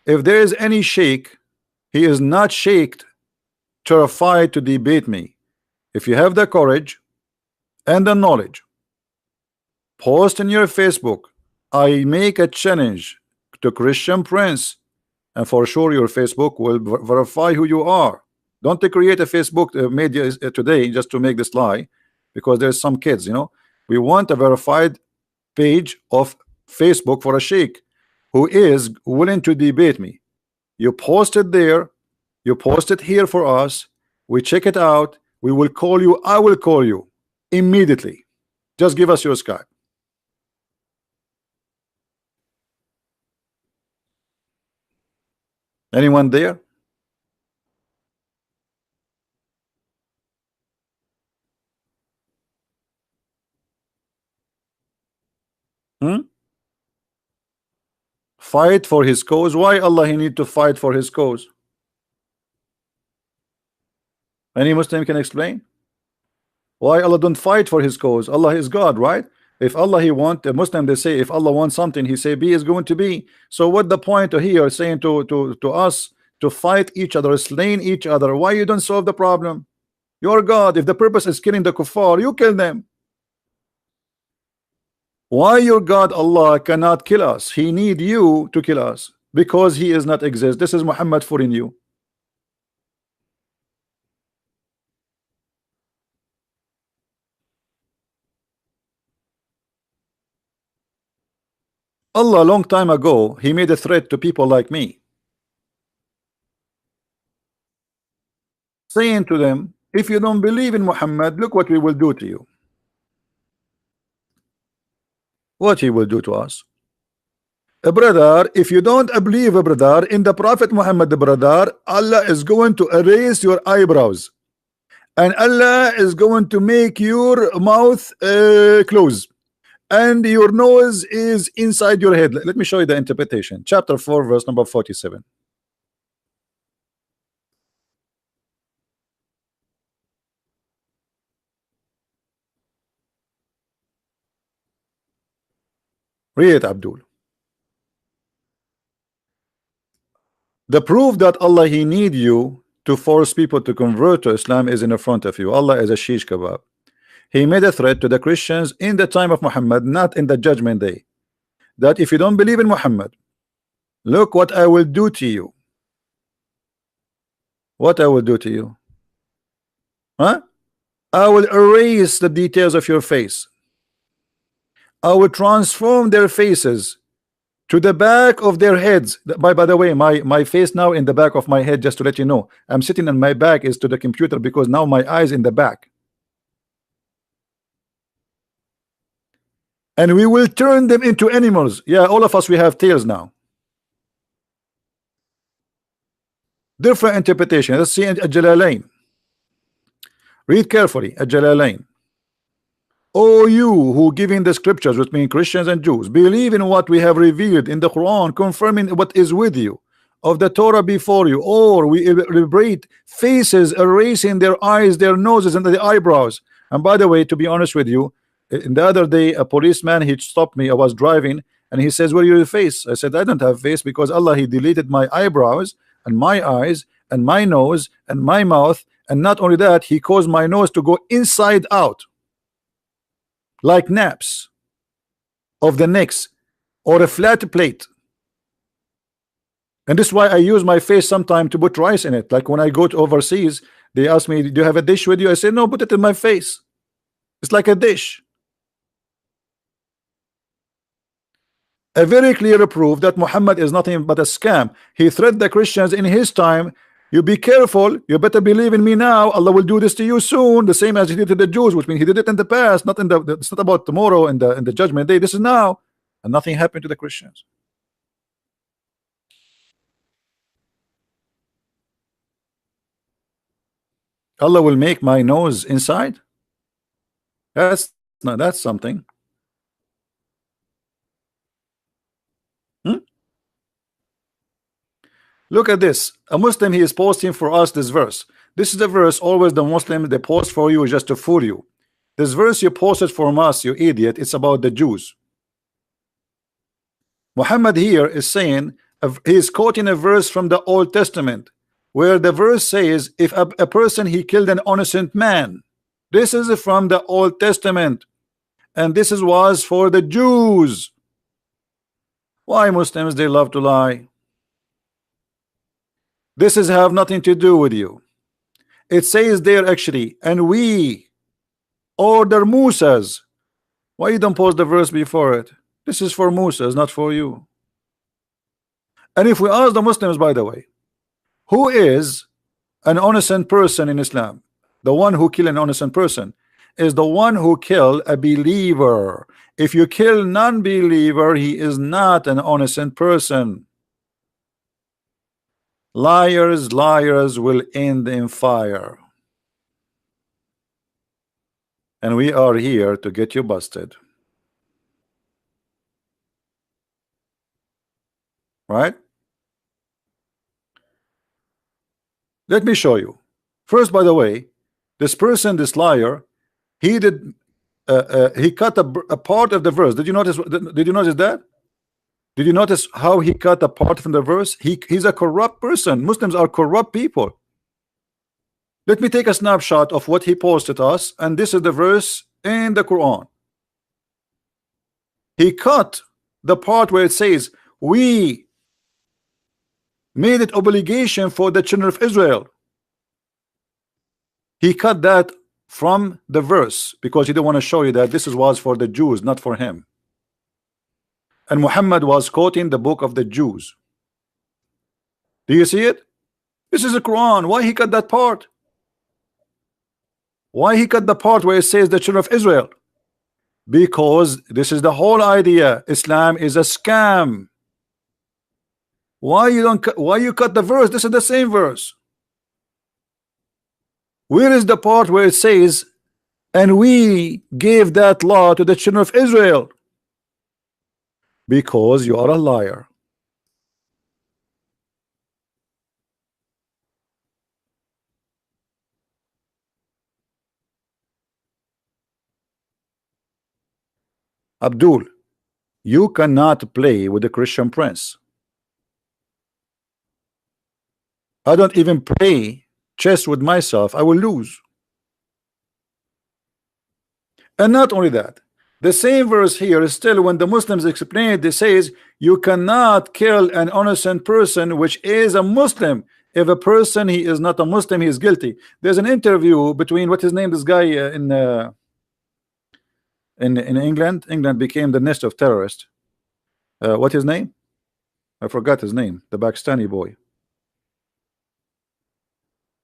If there is any sheikh, he is not shaked, terrified to debate me. If you have the courage and the knowledge, post in your Facebook, I make a challenge to Christian Prince, and for sure your Facebook will verify who you are. Don't create a Facebook media today just to make this lie, because there's some kids, you know. We want a verified page of Facebook for a sheikh who is willing to debate me. You post it there, you post it here for us, we check it out, we will call you. I will call you immediately. Just give us your Skype. Anyone there? Fight for his cause. Why Allah he need to fight for his cause? Any Muslim can explain why Allah don't fight for his cause? Allah is God, right? If Allah he want a Muslim, they say if Allah wants something, he say be is going to be. So what the point here saying to us to fight each other, slaying each other? Why you don't solve the problem? You're God. If the purpose is killing the kuffar, you kill them. Why your God Allah cannot kill us? He need you to kill us because he is not exist. This is Muhammad fooling you. Allah a long time ago he made a threat to people like me, saying to them, if you don't believe in Muhammad, look what we will do to you. What he will do to us? A brother, if you don't believe a brother in the Prophet Muhammad, the brother, Allah is going to erase your eyebrows, and Allah is going to make your mouth close, and your nose is inside your head. Let me show you the interpretation. Chapter 4, verse number 47. Read it, Abdul. The proof that Allah he need you to force people to convert to Islam is in the front of you. Allah is a shish kebab. He made a threat to the Christians in the time of Muhammad, not in the judgment day, that if you don't believe in Muhammad, look what I will do to you. What I will do to you? Huh? I will erase the details of your face. I will transform their faces to the back of their heads. By the way, my face now in the back of my head, just to let you know, I'm sitting on my back is to the computer because now my eyes in the back. And we will turn them into animals. Yeah, all of us, we have tails now. Different interpretation. Let's see Al-Jalalain. Read carefully Al-Jalalain. O you who giving the scriptures, which mean Christians and Jews, believe in what we have revealed in the Quran, confirming what is with you of the Torah before you, or we liberate faces, erasing their eyes, their noses, and their eyebrows. And by the way, to be honest with you, in the other day a policeman, he stopped me. I was driving and he says, where are your face? I said, I don't have face because Allah he deleted my eyebrows and my eyes and my nose and my mouth, and not only that, he caused my nose to go inside out like naps of the necks or a flat plate. And this is why I use my face sometime to put rice in it. Like when I go to overseas, they ask me, do you have a dish with you? I say, no, put it in my face. It's like a dish. A very clear proof that Muhammad is nothing but a scam. He threatened the Christians in his time. You be careful, you better believe in me now. Allah will do this to you soon, the same as he did to the Jews, which means he did it in the past, not in the it's not about tomorrow in the judgment day. This is now, and nothing happened to the Christians. Allah will make my nose inside. That's something. Look at this. A Muslim, he is posting for us this verse. This is the verse always the Muslim they post for you just to fool you. This verse you posted from us, you idiot, it's about the Jews. Muhammad here is saying, he is quoting a verse from the Old Testament where the verse says, if a person he killed an innocent man. This is from the Old Testament, and this was for the Jews. Why Muslims they love to lie? This is have nothing to do with you. It says there actually, and we order Musas. Why you don't post the verse before it? This is for Musas, not for you. And if we ask the Muslims, by the way, who is an innocent person in Islam? The one who kill an innocent person is the one who kill a believer. If you kill non-believer, he is not an innocent person. Liars will end in fire. And we are here to get you busted. Right? Let me show you. First, by the way, this person, this liar, he did he cut a part of the verse. Did you notice that? Did you notice how he cut a part from the verse? He's a corrupt person. Muslims are corrupt people. Let me take a snapshot of what he posted us, and this is the verse in the Quran. He cut the part where it says we made it obligation for the children of Israel. He cut that from the verse because he didn't want to show you that this was for the Jews, not for him. And Muhammad was quoting the book of the Jews. Do you see it? This is the Quran. Why he cut that part? Why he cut the part where it says the children of Israel? Because this is the whole idea. Islam is a scam. Why you cut the verse? This is the same verse. Where is the part where it says, and we gave that law to the children of Israel? Because you are a liar. Abdul, you cannot play with the Christian prince. I don't even play chess with myself. I will lose. And not only that, the same verse here is still, when the Muslims explain it, it says you cannot kill an innocent person which is a Muslim. If a person he is not a Muslim, he is guilty. There's an interview between what his name, this guy in England. England became the nest of terrorists. What his name? I forgot his name. The Pakistani boy.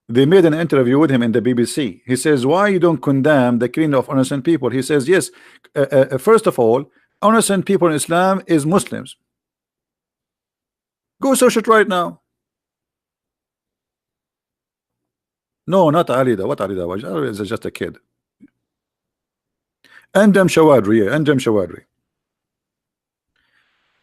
They made an interview with him in the BBC. He says, why you don't condemn the killing of innocent people? He says, yes, first of all, innocent people in Islam is Muslims. Go search it right now. No, not Alida. What Alida was? Ali is just a kid. Andam Shawadri, Andam Shawadri.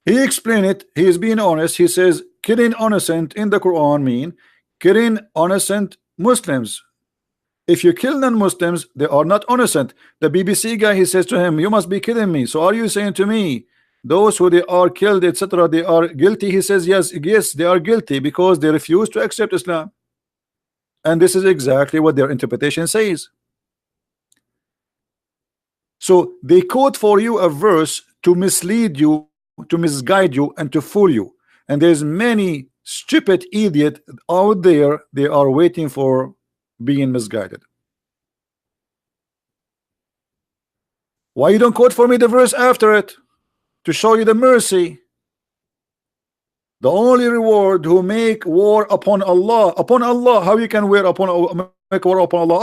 He explained it. He is being honest. He says killing innocent in the Quran mean killing innocent Muslims. If you kill non-Muslims, they are not innocent. The BBC guy, he says to him, you must be kidding me. So are you saying to me those who they are killed, etc., they are guilty? He says yes, they are guilty because they refuse to accept Islam. And this is exactly what their interpretation says. So they quote for you a verse to mislead you, to misguide you, and to fool you. And there's many stupid idiot out there, they are waiting for being misguided. Why you don't quote for me the verse after it to show you the mercy? The only reward who make war upon Allah. How you can make war upon Allah?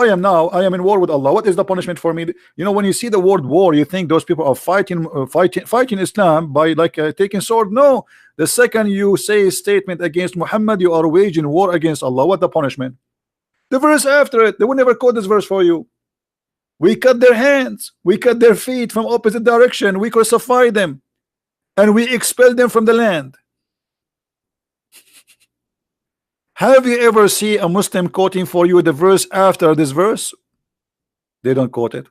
I am in war with Allah. What is the punishment for me? You know, when you see the word war, you think those people are fighting Islam by taking sword. No, the second you say a statement against Muhammad, you are waging war against Allah. What the punishment? The verse after it. They will never quote this verse for you. We cut their hands, we cut their feet from opposite direction, we crucify them, and we expel them from the land. Have you ever seen a Muslim quoting for you the verse after this verse? They don't quote it.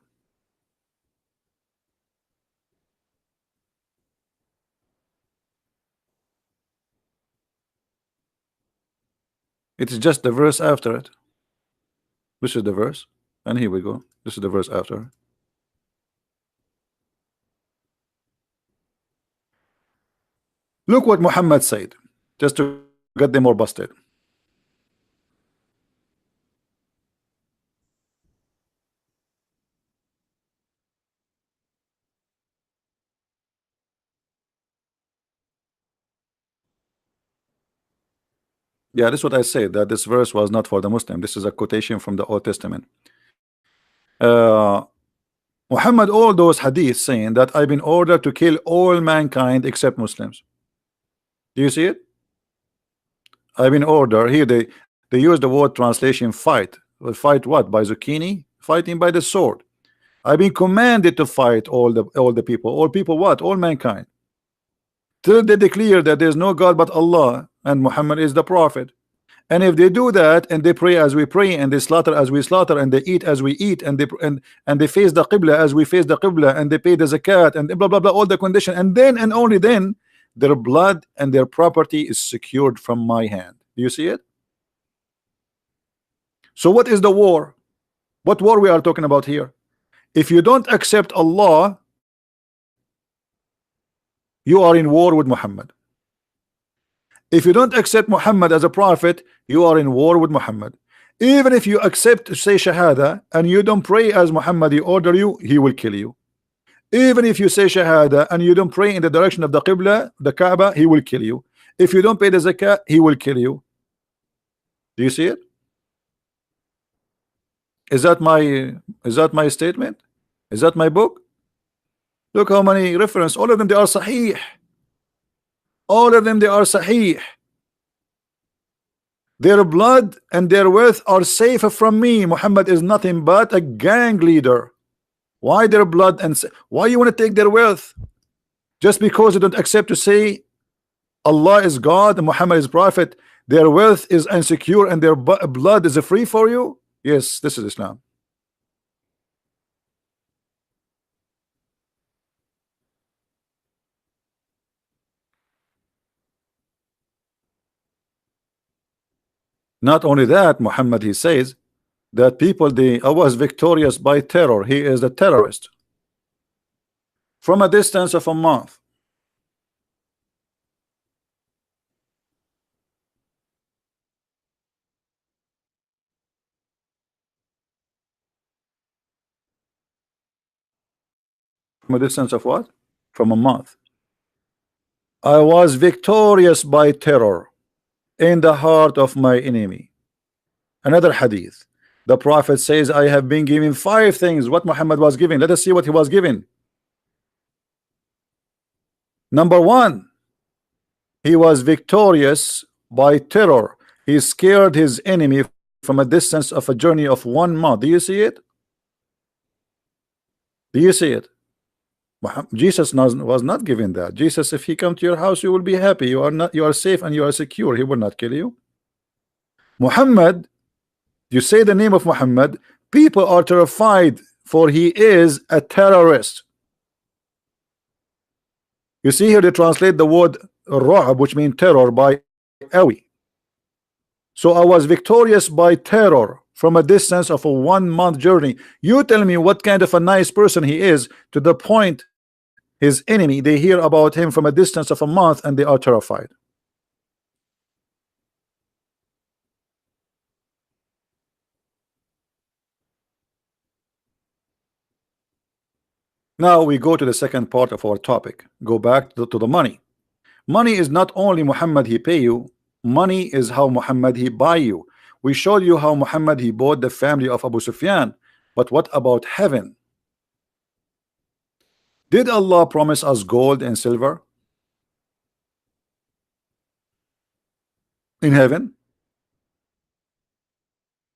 It's just the verse after it. This is the verse, and here we go. This is the verse after. Look what Muhammad said, just to get them more busted. Yeah, this is what I said, that this verse was not for the Muslim. This is a quotation from the Old Testament. Muhammad, all those hadiths saying that I've been ordered to kill all mankind except Muslims. Do you see it? I've been ordered. Here they use the word translation fight. Well, fight what? By zucchini? Fighting by the sword. I've been commanded to fight all the people. All people what? All mankind. Till they declare that there's no God but Allah and Muhammad is the prophet. And if they do that, and they pray as we pray, and they slaughter as we slaughter, and they eat as we eat, and they face the Qibla as we face the Qibla, and they pay the zakat, and blah blah blah, all the condition, and then and only then their blood and their property is secured from my hand. Do you see it? So what is the war? What war we are talking about here? If you don't accept Allah, you are in war with Muhammad. If you don't accept Muhammad as a prophet, you are in war with Muhammad. Even if you accept to say Shahada and you don't pray as Muhammad he order you, he will kill you. Even if you say Shahada and you don't pray in the direction of the Qibla, the Kaaba, he will kill you. If you don't pay the Zakah, he will kill you. Do you see it? Is that my statement? Is that my book? Look how many reference. All of them they are Sahih. All of them they are Sahih. Their blood and their wealth are safe from me. Muhammad is nothing but a gang leader. Why their blood and why you want to take their wealth? Just because you don't accept to say Allah is God and Muhammad is prophet, their wealth is insecure and their blood is free for you? Yes, this is Islam. Not only that, Muhammad he says that people they was victorious by terror. He is a terrorist from a distance of a month. From a distance of what? From a month. I was victorious by terror in the heart of my enemy. Another hadith. The Prophet says, I have been given 5 things. What Muhammad was given. Let us see what he was given. Number 1, he was victorious by terror. He scared his enemy from a distance of a journey of 1 month. Do you see it? Do you see it? Jesus was not given that. Jesus, if he come to your house, you will be happy. You are safe and you are secure. He will not kill you. Muhammad, you say the name of Muhammad, people are terrified, for he is a terrorist. You see here they translate the word Ra'ab, which means terror, by Awi. So I was victorious by terror from a distance of a 1 month journey. You tell me what kind of a nice person he is, to the point his enemy, they hear about him from a distance of a month and they are terrified. Now we go to the second part of our topic. Go back to the money. Money is not only Muhammad he pay you, money is how Muhammad he buy you. We showed you how Muhammad he bought the family of Abu Sufyan, but what about heaven? Did Allah promise us gold and silver in heaven?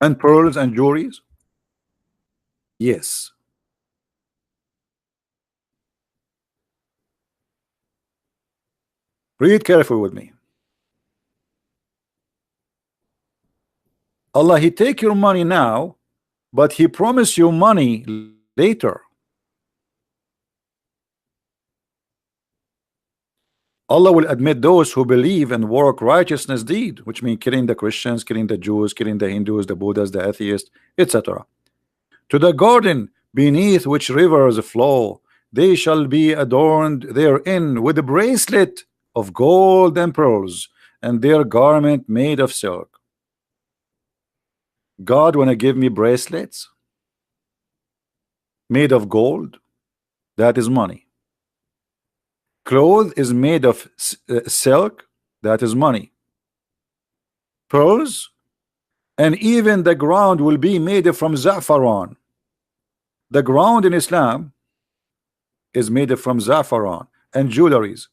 And pearls and jewelries? Yes. Read carefully with me. Allah, he take your money now, but he promised you money later. Allah will admit those who believe and work righteousness deed, which means killing the Christians, killing the Jews, killing the Hindus, the Buddhas, the atheists, etc. To the garden beneath which rivers flow, they shall be adorned therein with a bracelet of gold and pearls, and their garment made of silk. God wanna give me bracelets made of gold? That is money. Clothes is made of silk? That is money. Pearls, and even the ground will be made from za'faran. The ground in Islam is made from za'faran and jewelries.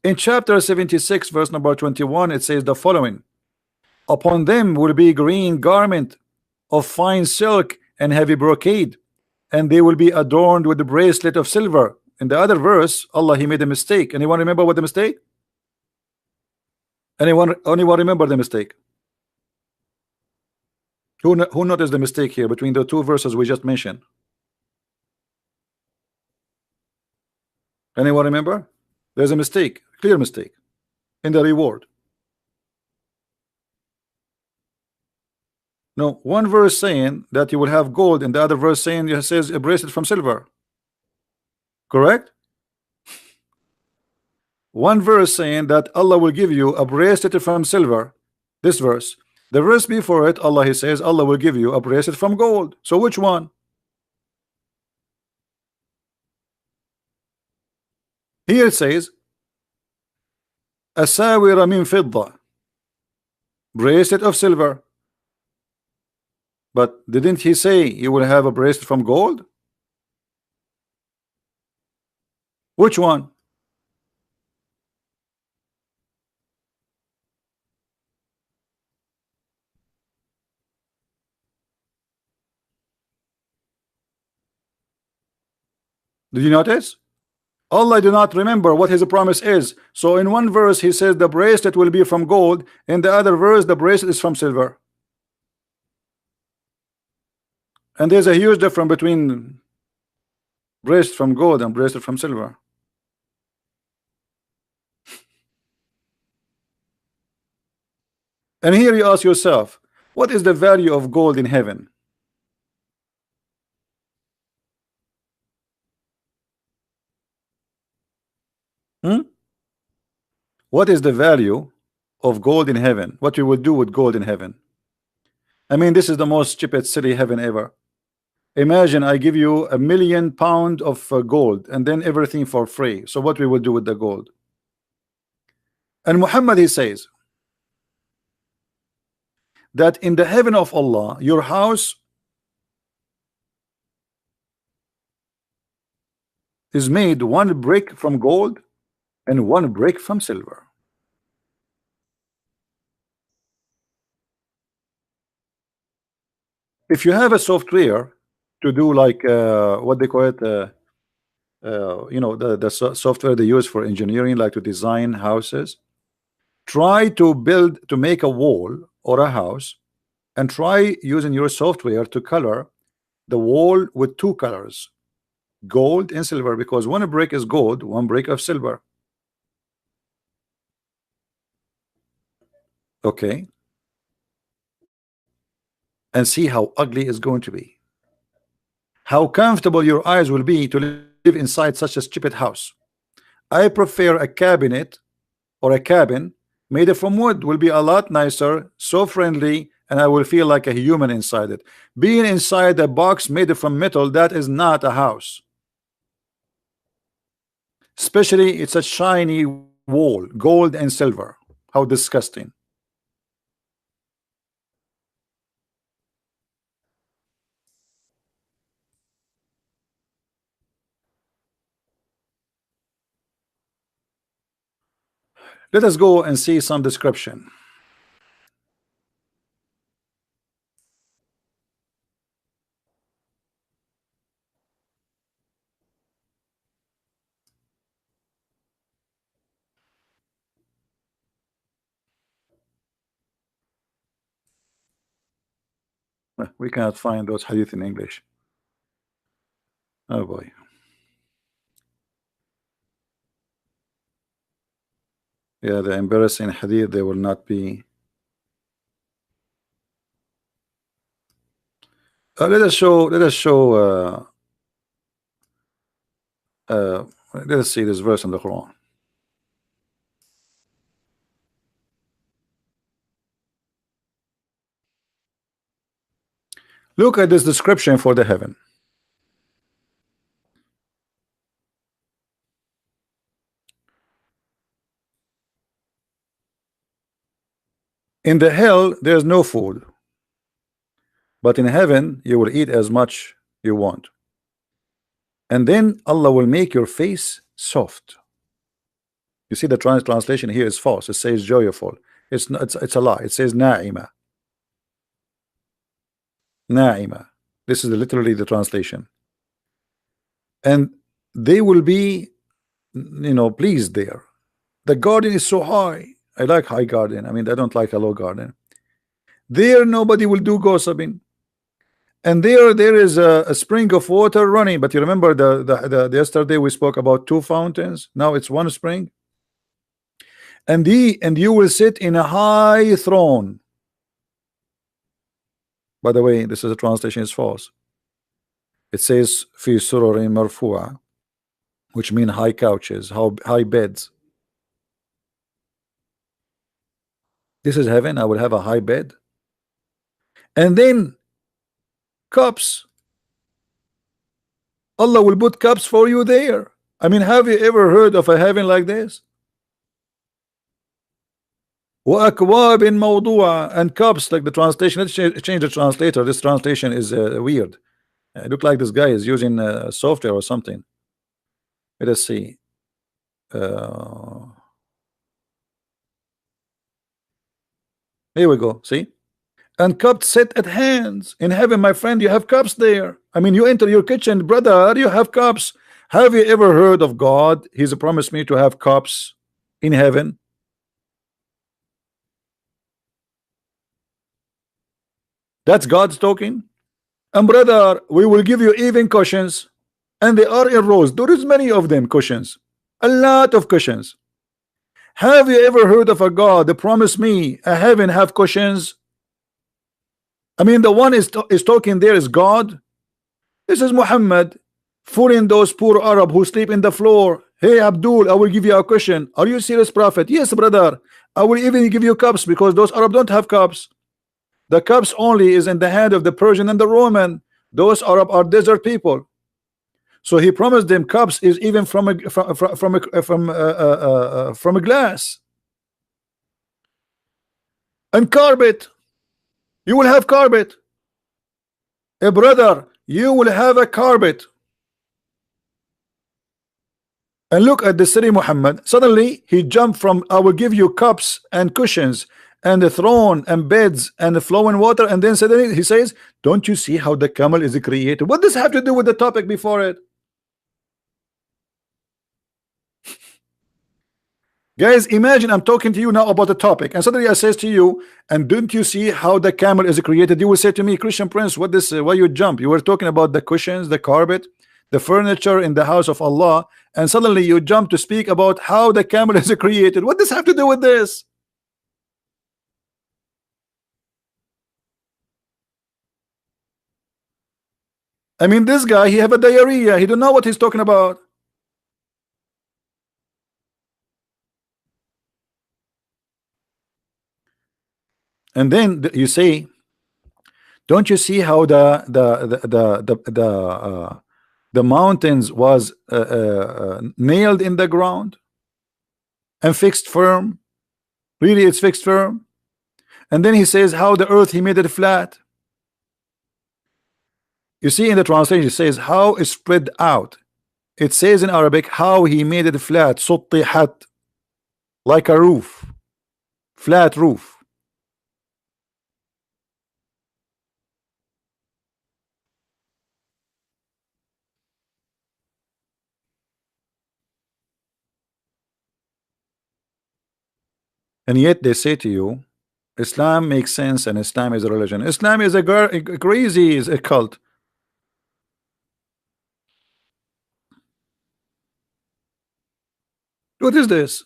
In chapter 76 verse number 21 it says the following: upon them will be green garment of fine silk and heavy brocade, and they will be adorned with the bracelet of silver. In the other verse, Allah he made a mistake. Anyone remember what the mistake? Anyone remember the mistake? Who noticed the mistake here between the 2 verses we just mentioned? Anyone remember? There's a mistake, clear mistake in the reward. No, one verse saying that you will have gold, and the other verse saying it says a bracelet from silver. Correct? One verse saying that Allah will give you a bracelet from silver. This verse. The verse before it, Allah He says Allah will give you a bracelet from gold. So which one? Here it says asawira min fidda, bracelet of silver. But didn't He say you will have a bracelet from gold? Which one? Did you notice? Allah do not remember what His promise is. So in one verse He says the bracelet will be from gold, in the other verse the bracelet is from silver. And there's a huge difference between bracelet from gold and bracelet from silver. And here you ask yourself, what is the value of gold in heaven? What is the value of gold in heaven? What we would do with gold in heaven? I mean, this is the most cheapest silly heaven ever. Imagine I give you £1 million of gold and then everything for free. So what we will do with the gold? And Muhammad, he says that in the heaven of Allah, your house is made one brick from gold and one brick from silver. If you have a software to do like what they call it, you know, the software they use for engineering, like to design houses, try to make a wall or a house, and try using your software to color the wall with two colors, gold and silver, because one brick is gold, one brick of silver. Okay, and see how ugly it's going to be, how comfortable your eyes will be to live inside such a stupid house. I prefer a cabinet or a cabin made from wood, will be a lot nicer, so friendly, and I will feel like a human inside it. Being inside a box made from metal, that is not a house. Especially it's a shiny wall, gold and silver. How disgusting. Let us go and see some description. We cannot find those hadith in English. Oh boy. Yeah, the embarrassing hadith, they will not be. Let us show let us see this verse in the Quran. Look at this description for the heaven. In the hell there's no food, but in heaven you will eat as much you want, and then Allah will make your face soft. You see the translation here is false. It says joyful. It's not, it's a lie. It says na'ima. Na'ima. This is literally the translation. And they will be, you know, pleased there. The garden is so high. I like high garden. I mean, I don't like a low garden. There nobody will do gossiping. And there is a spring of water running. But you remember the yesterday we spoke about two fountains. Now it's one spring. And you will sit in a high throne. By the way, this is a translation is false. It says fi sururin marfu'a, which mean high couches, high beds. This is heaven. I will have a high bed, and then cups. Allah will put cups for you there. I mean, have you ever heard of a heaven like this? وأكواب موضوعة, and cups, like the translation. Let's change the translator. This translation is weird. It look like this guy is using software or something. Let us see. Here we go. See? And cups set at hands in heaven, my friend. You have cups there. I mean, you enter your kitchen, brother, you have cups. Have you ever heard of God? He's promised me to have cups in heaven. That's God's talking. And brother, we will give you even cushions, and they are in rows. There is many of them, cushions, a lot of cushions. Have you ever heard of a God that promised me a heaven have cushions? I mean, the one is talking there is God. This is Muhammad fooling those poor Arab who sleep in the floor. Hey Abdul, I will give you a cushion. Are you serious, prophet? Yes, brother. I will even give you cups, because those Arab don't have cups. The cups only is in the hand of the Persian and the Roman. Those Arab are desert people. So he promised them cups is even from a glass. And carpet. You will have carpet. A brother, you will have a carpet. And look at the city Muhammad. Suddenly he jumped from I will give you cups and cushions and the throne and beds and the flowing water, and then suddenly he says, don't you see how the camel is created? What does this have to do with the topic before it? Guys, imagine I'm talking to you now about the topic, and suddenly I says to you, and don't you see how the camel is created? You will say to me, Christian Prince, what this? Why you jump? You were talking about the cushions, the carpet, the furniture in the house of Allah, and suddenly you jump to speak about how the camel is created. What does this have to do with this? I mean, this guy, he have a diarrhea. He don't know what he's talking about. And then you say, don't you see how the mountains was nailed in the ground and fixed firm? Really, it's fixed firm. And then he says how the earth he made it flat. You see in the translation it says how it's spread out. It says in Arabic how he made it flat, suttihat, like a roof, flat roof. And yet they say to you, Islam makes sense and Islam is a religion. Islam is a crazy, is a cult. What is this?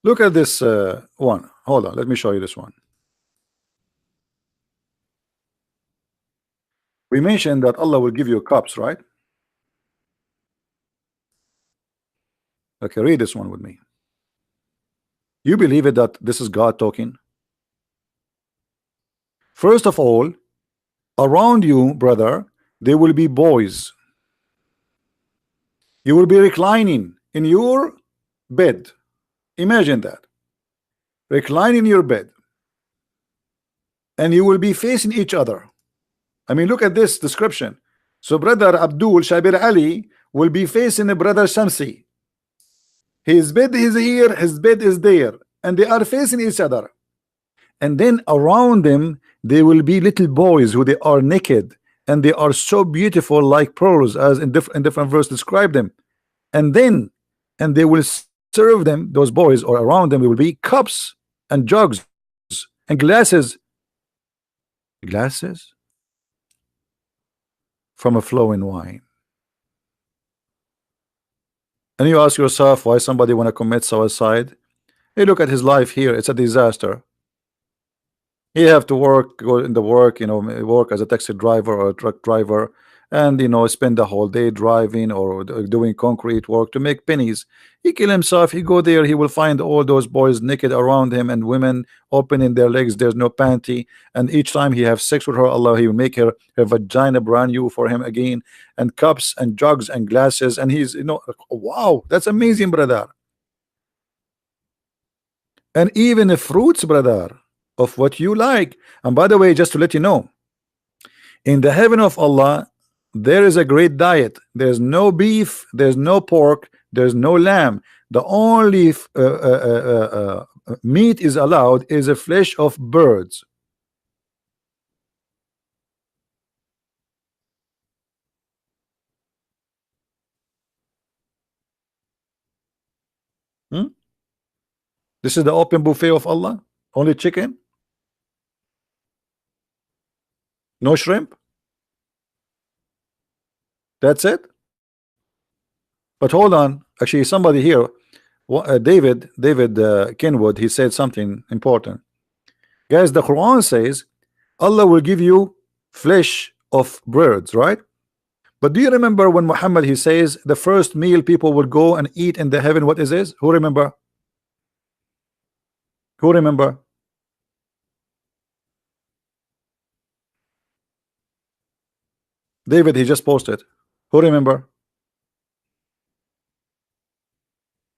Look at this one. Hold on, let me show you this one. We mentioned that Allah will give you cups, right? Okay, read this one with me. You believe it that this is God talking? First of all, around you, brother, there will be boys. You will be reclining in your bed. Imagine that. Recline in your bed. And you will be facing each other. I mean, look at this description. So brother Abdul Shabir Ali will be facing brother Shamsi. His bed is here, his bed is there, and they are facing each other. And then around them there will be little boys who they are naked, and they are so beautiful like pearls, as in different verse describe them. And they will serve them, those boys, or around them will be cups and jugs and glasses from a flowing wine. And you ask yourself why somebody want to commit suicide. Hey, look at his life here, it's a disaster. He have to work, go in the work, work as a taxi driver or a truck driver, and spend the whole day driving or doing concrete work to make pennies. He kill himself. He go there. He will find all those boys naked around him and women opening their legs. There's no panty, and each time he have sex with her, Allah, he will make her vagina brand new for him again, and cups and jugs and glasses, and he's wow, that's amazing, brother. And even the fruits, brother, of what you like. And by the way, just to let you know, in the heaven of Allah there is a great diet. There's no beef, there's no pork, there's no lamb. The only meat is allowed is a flesh of birds. This is the open buffet of Allah. Only chicken, no shrimp. That's it. But hold on, actually somebody here, David Kenwood, he said something important. Guys, the Quran says Allah will give you flesh of birds, right? But do you remember when Muhammad, he says the first meal people will go and eat in the heaven, what is this? Who remember? Who remember? David, he just posted. Who remember?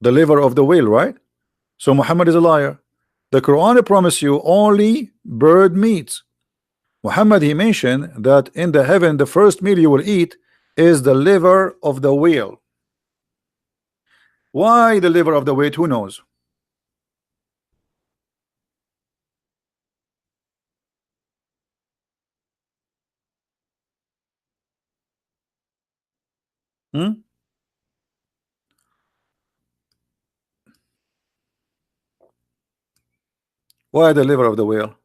The liver of the whale, right? So Muhammad is a liar. The Quran promise you only bird meats. Muhammad, he mentioned that in the heaven the first meal you will eat is the liver of the whale. Why the liver of the whale? Who knows? Why the liver of the whale?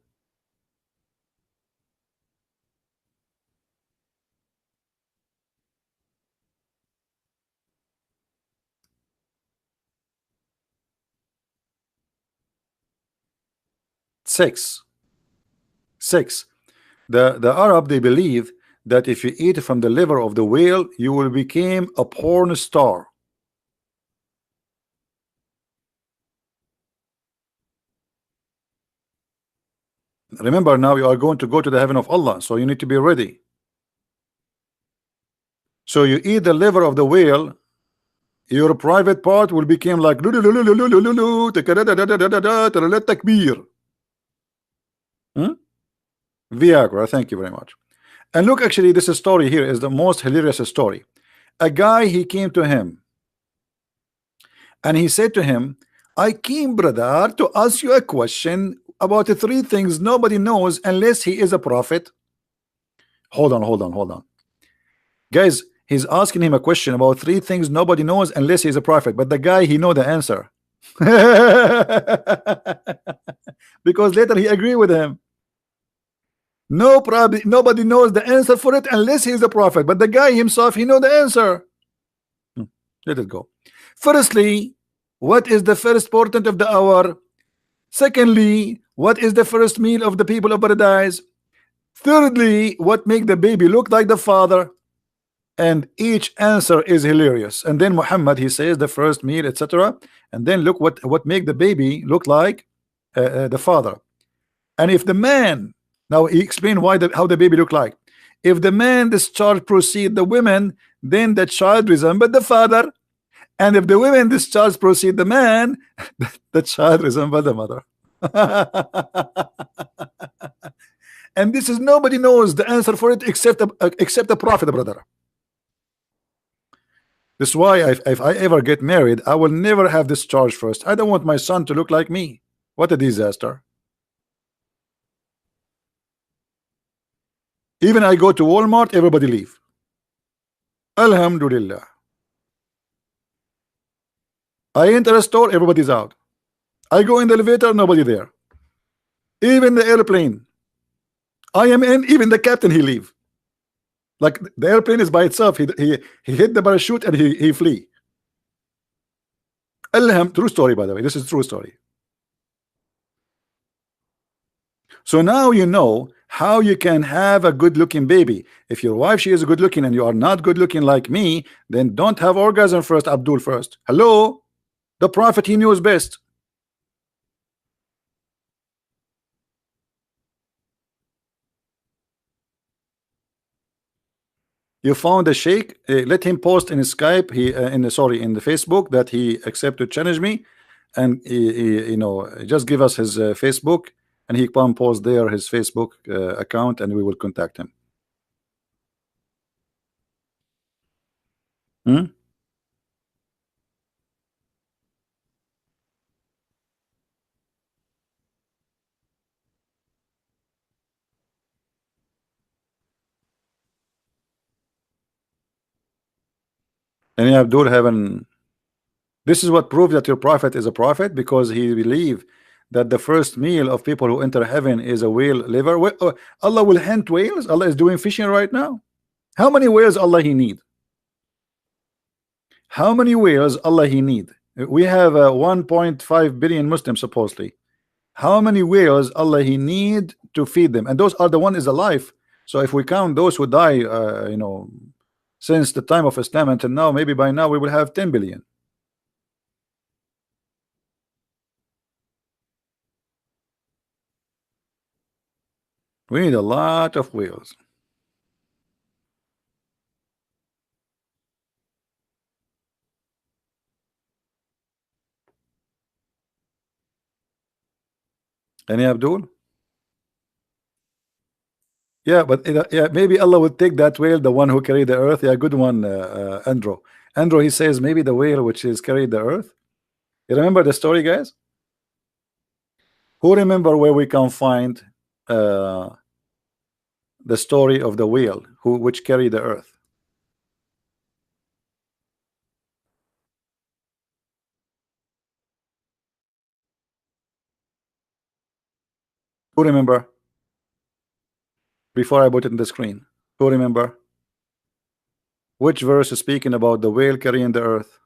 Six. The Arab, they believe that if you eat from the liver of the whale you will become a porn star. Remember, now you are going to go to the heaven of Allah, so you need to be ready. So you eat the liver of the whale, your private part will become like takbir. Viagra, thank you very much. And look, actually this story here is the most hilarious story. A guy, he came to him and he said to him, I came, brother, to ask you a question about the three things nobody knows unless he is a prophet. Hold on, guys. He's asking him a question about three things nobody knows unless he's a prophet, but the guy, he know the answer. Because later he agree with him. No problem, nobody knows the answer for it unless he is a prophet, but the guy himself, he know the answer. Let it go. Firstly, what is the first portent of the hour? Secondly, what is the first meal of the people of paradise? Thirdly, what make the baby look like the father? And each answer is hilarious. And then Muhammad, he says the first meal, etc. And then look what make the baby look like the father. And if the man, now he explained how the baby look like. If the man discharge proceed the women, then the child resemble the father. And if the women discharge proceed the man, the child resemble the mother. And this is, nobody knows the answer for it except the prophet, brother. This is why if I ever get married, I will never have discharge first. I don't want my son to look like me. What a disaster. Even I go to Walmart, everybody leave. Alhamdulillah. I enter a store, everybody's out. I go in the elevator, nobody there. Even the airplane, I am in, even the captain, he leave. Like the airplane is by itself. He hit the parachute and he flee. True story, by the way. This is true story. So now you know how you can have a good-looking baby. If your wife, she is good-looking and you are not good-looking like me, then don't have orgasm first, Abdul first. Hello? The prophet, he knows best. You found a sheikh, let him post in Skype, in the Facebook, that he accepted challenge me, and just give us his Facebook, and he can post there his Facebook account, and we will contact him. Hmm? And Abdul haven't. This is what proves that your prophet is a prophet, because he believe that the first meal of people who enter heaven is a whale liver. Allah will hunt whales. Allah is doing fishing right now. How many whales Allah he need? How many whales Allah he need? We have 1.5 billion Muslims supposedly. How many whales Allah he need to feed them? And those are the one is alive. So if we count those who die, since the time of Islam until now, maybe by now we will have 10 billion. We need a lot of whales. Any Abdul? Yeah, but yeah, maybe Allah would take that whale, the one who carried the earth. Yeah, good one, Andrew. Andrew, he says maybe the whale which is carried the earth. You remember the story, guys? Who remember where we can find the story of the whale which carried the earth? Who remember? Before I put it in the screen, who remember? Which verse is speaking about the whale carrying the earth?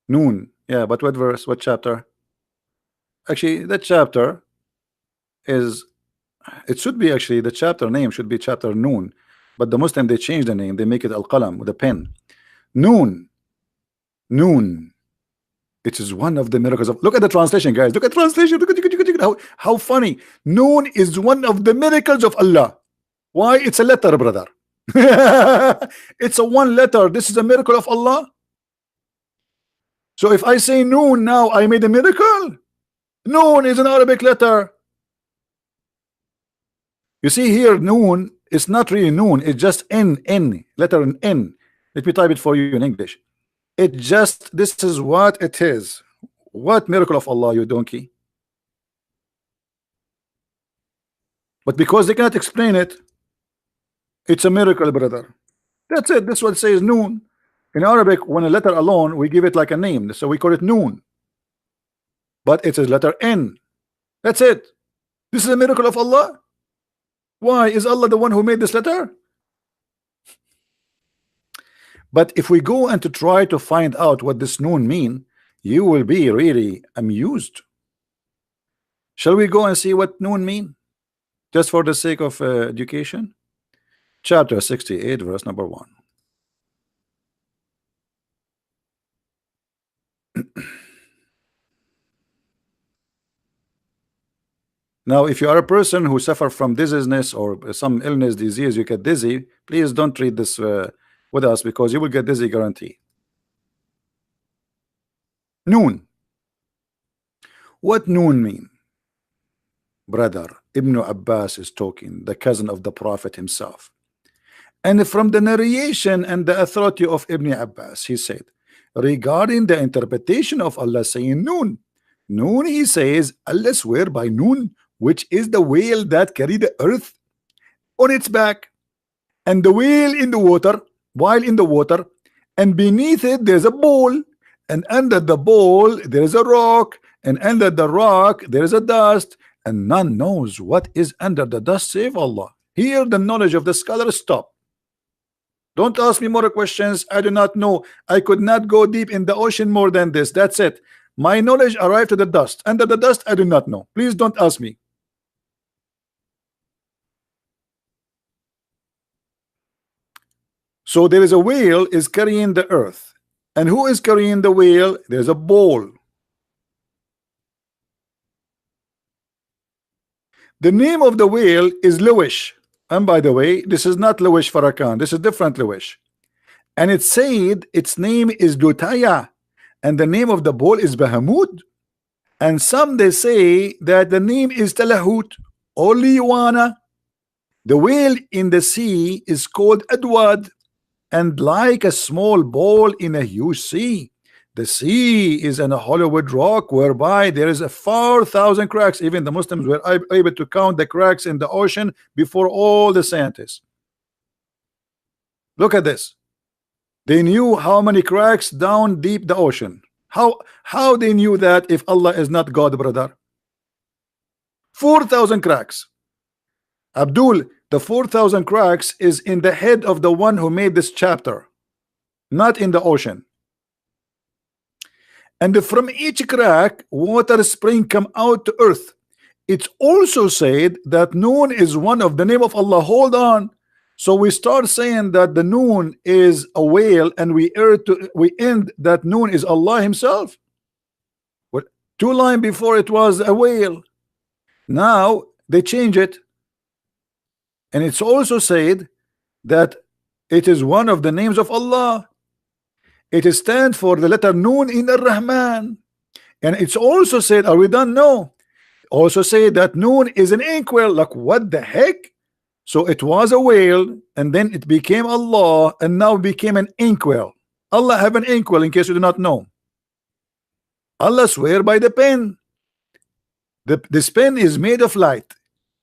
Noon. Yeah, but what verse? What chapter? Actually, that chapter is, it should be, actually the chapter name should be chapter Noon, but the Muslim, they change the name, they make it Al-Qalam with a pen. Noon. Noon. It is one of the miracles of, look at the translation, guys. Look at translation. Look at how funny. Noon is one of the miracles of Allah. Why? It's a letter, brother. It's a one letter. This is a miracle of Allah. So if I say noon now, I made a miracle. Noon is an Arabic letter. You see here, noon is not really noon. It's just N, letter N. Let me type it for you in English. It just, this is what it is. What miracle of Allah, you donkey. But because they cannot explain it, it's a miracle, brother. That's it. This is what it says noon. In Arabic, when a letter alone, we give it like a name. So we call it noon. But it's a letter N. That's it. This is a miracle of Allah. Why? Is Allah the one who made this letter? But if we go and to try to find out what this noon mean, you will be really amused. Shall we go and see what noon mean? Just for the sake of education. Chapter 68, verse number 1. Now, if you are a person who suffer from dizziness or some illness, disease, you get dizzy, please don't read this with us, because you will get dizzy guarantee. Noon. What noon mean? Brother, Ibn Abbas is talking, the cousin of the Prophet himself. And from the narration and the authority of Ibn Abbas, he said, regarding the interpretation of Allah saying noon, noon, he says, Allah swear by noon, which is the whale that carried the earth on its back, and the whale in the water, while in the water, and beneath it there's a bowl, and under the bowl there is a rock, and under the rock there is a dust, and none knows what is under the dust save Allah. Here the knowledge of the scholar stop. Don't ask me more questions. I do not know. I could not go deep in the ocean more than this. That's it. My knowledge arrived to the dust, and the dust I do not know. Please don't ask me. So there is a whale is carrying the earth, and who is carrying the whale? There's a ball. The name of the whale is Lewish, and by the way, this is not Lewish Farrakhan. This is different Lewish, and it said its name is Lutaya, and the name of the ball is Bahamut. And some they say that the name is Talahut or Liwana. The whale in the sea is called Adwad, and like a small ball in a huge sea. The sea is in a Hollywood rock whereby there is a 4,000 cracks. Even the Muslims were able to count the cracks in the ocean before all the scientists. Look at this. They knew how many cracks down deep the ocean. How they knew that if Allah is not God, brother? 4,000 cracks. Abdul, the 4,000 cracks is in the head of the one who made this chapter, not in the ocean. And from each crack, water spring come out to earth. It's also said that Noon is one of the name of Allah. Hold on. So we start saying that the Noon is a whale, and we end that Noon is Allah Himself. What 2 lines before it was a whale. Now they change it, and it's also said that it is one of the names of Allah. It stands for the letter Noon in Ar-Rahman, and it's also said, are we done? No. Also say that Noon is an inkwell. Like, what the heck? So it was a whale, and then it became Allah, and now became an inkwell. Allah have an inkwell, in case you do not know. Allah swear by the pen. This pen is made of light,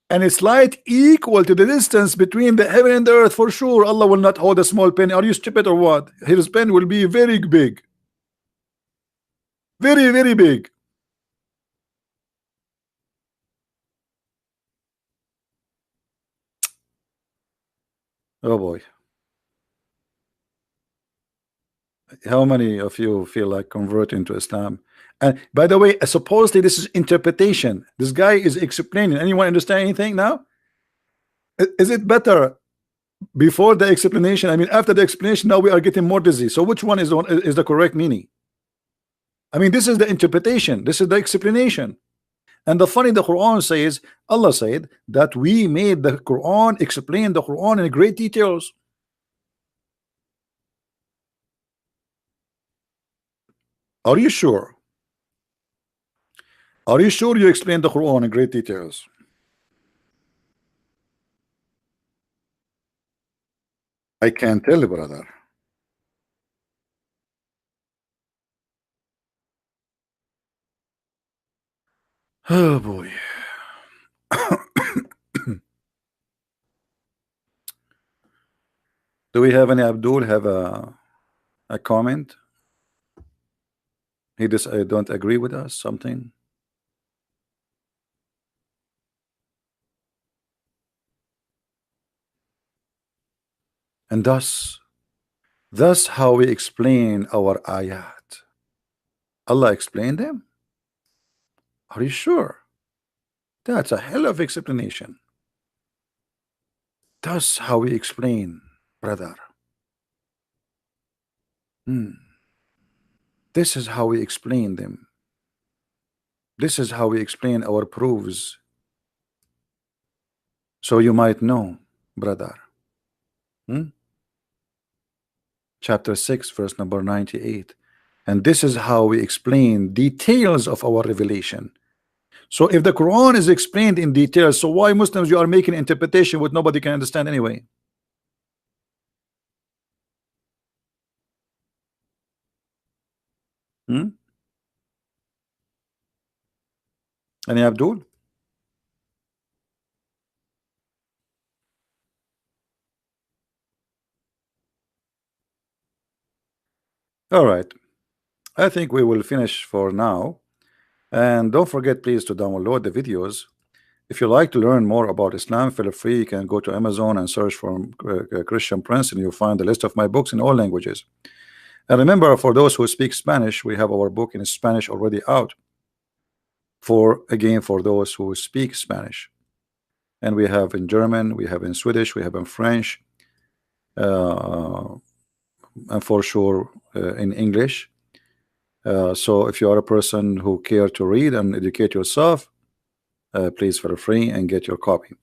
and its light equal to the distance between the heaven and the earth. For sure, Allah will not hold a small pen. Are you stupid or what? His pen will be very big. Very, very big. Oh boy. How many of you feel like converting to Islam? And by the way, supposedly this is interpretation. This guy is explaining. Anyone understand anything now? Is it better before the explanation? I mean, after the explanation, now we are getting more dizzy. So which one is the correct meaning? I mean, this is the interpretation. This is the explanation. And the Quran says, Allah said that we made the Quran, explain the Quran in great details. Are you sure? Are you sure you explained the Quran in great details? I can't tell, brother. Oh boy. Do we have any Abdul have a comment? He just don't agree with us, something. And thus how we explain our ayat. Allah explained them. Are you sure? That's a hell of explanation. That's how we explain, brother. This is how we explain them. This is how we explain our proofs. So you might know, brother. Chapter 6, verse number 98. And this is how we explain details of our revelation. So if the Quran is explained in detail, so why Muslims you are making interpretation what nobody can understand anyway? Any Abdul? All right, I think we will finish for now, and don't forget please to download the videos. If you like to learn more about Islam, feel free, you can go to Amazon and search for Christian Prince, and you'll find the list of my books in all languages. And remember, for those who speak Spanish, we have our book in Spanish already out. For those who speak Spanish, and we have in German, we have in Swedish, we have in French, and for sure in English. So if you are a person who care to read and educate yourself, please feel free and get your copy.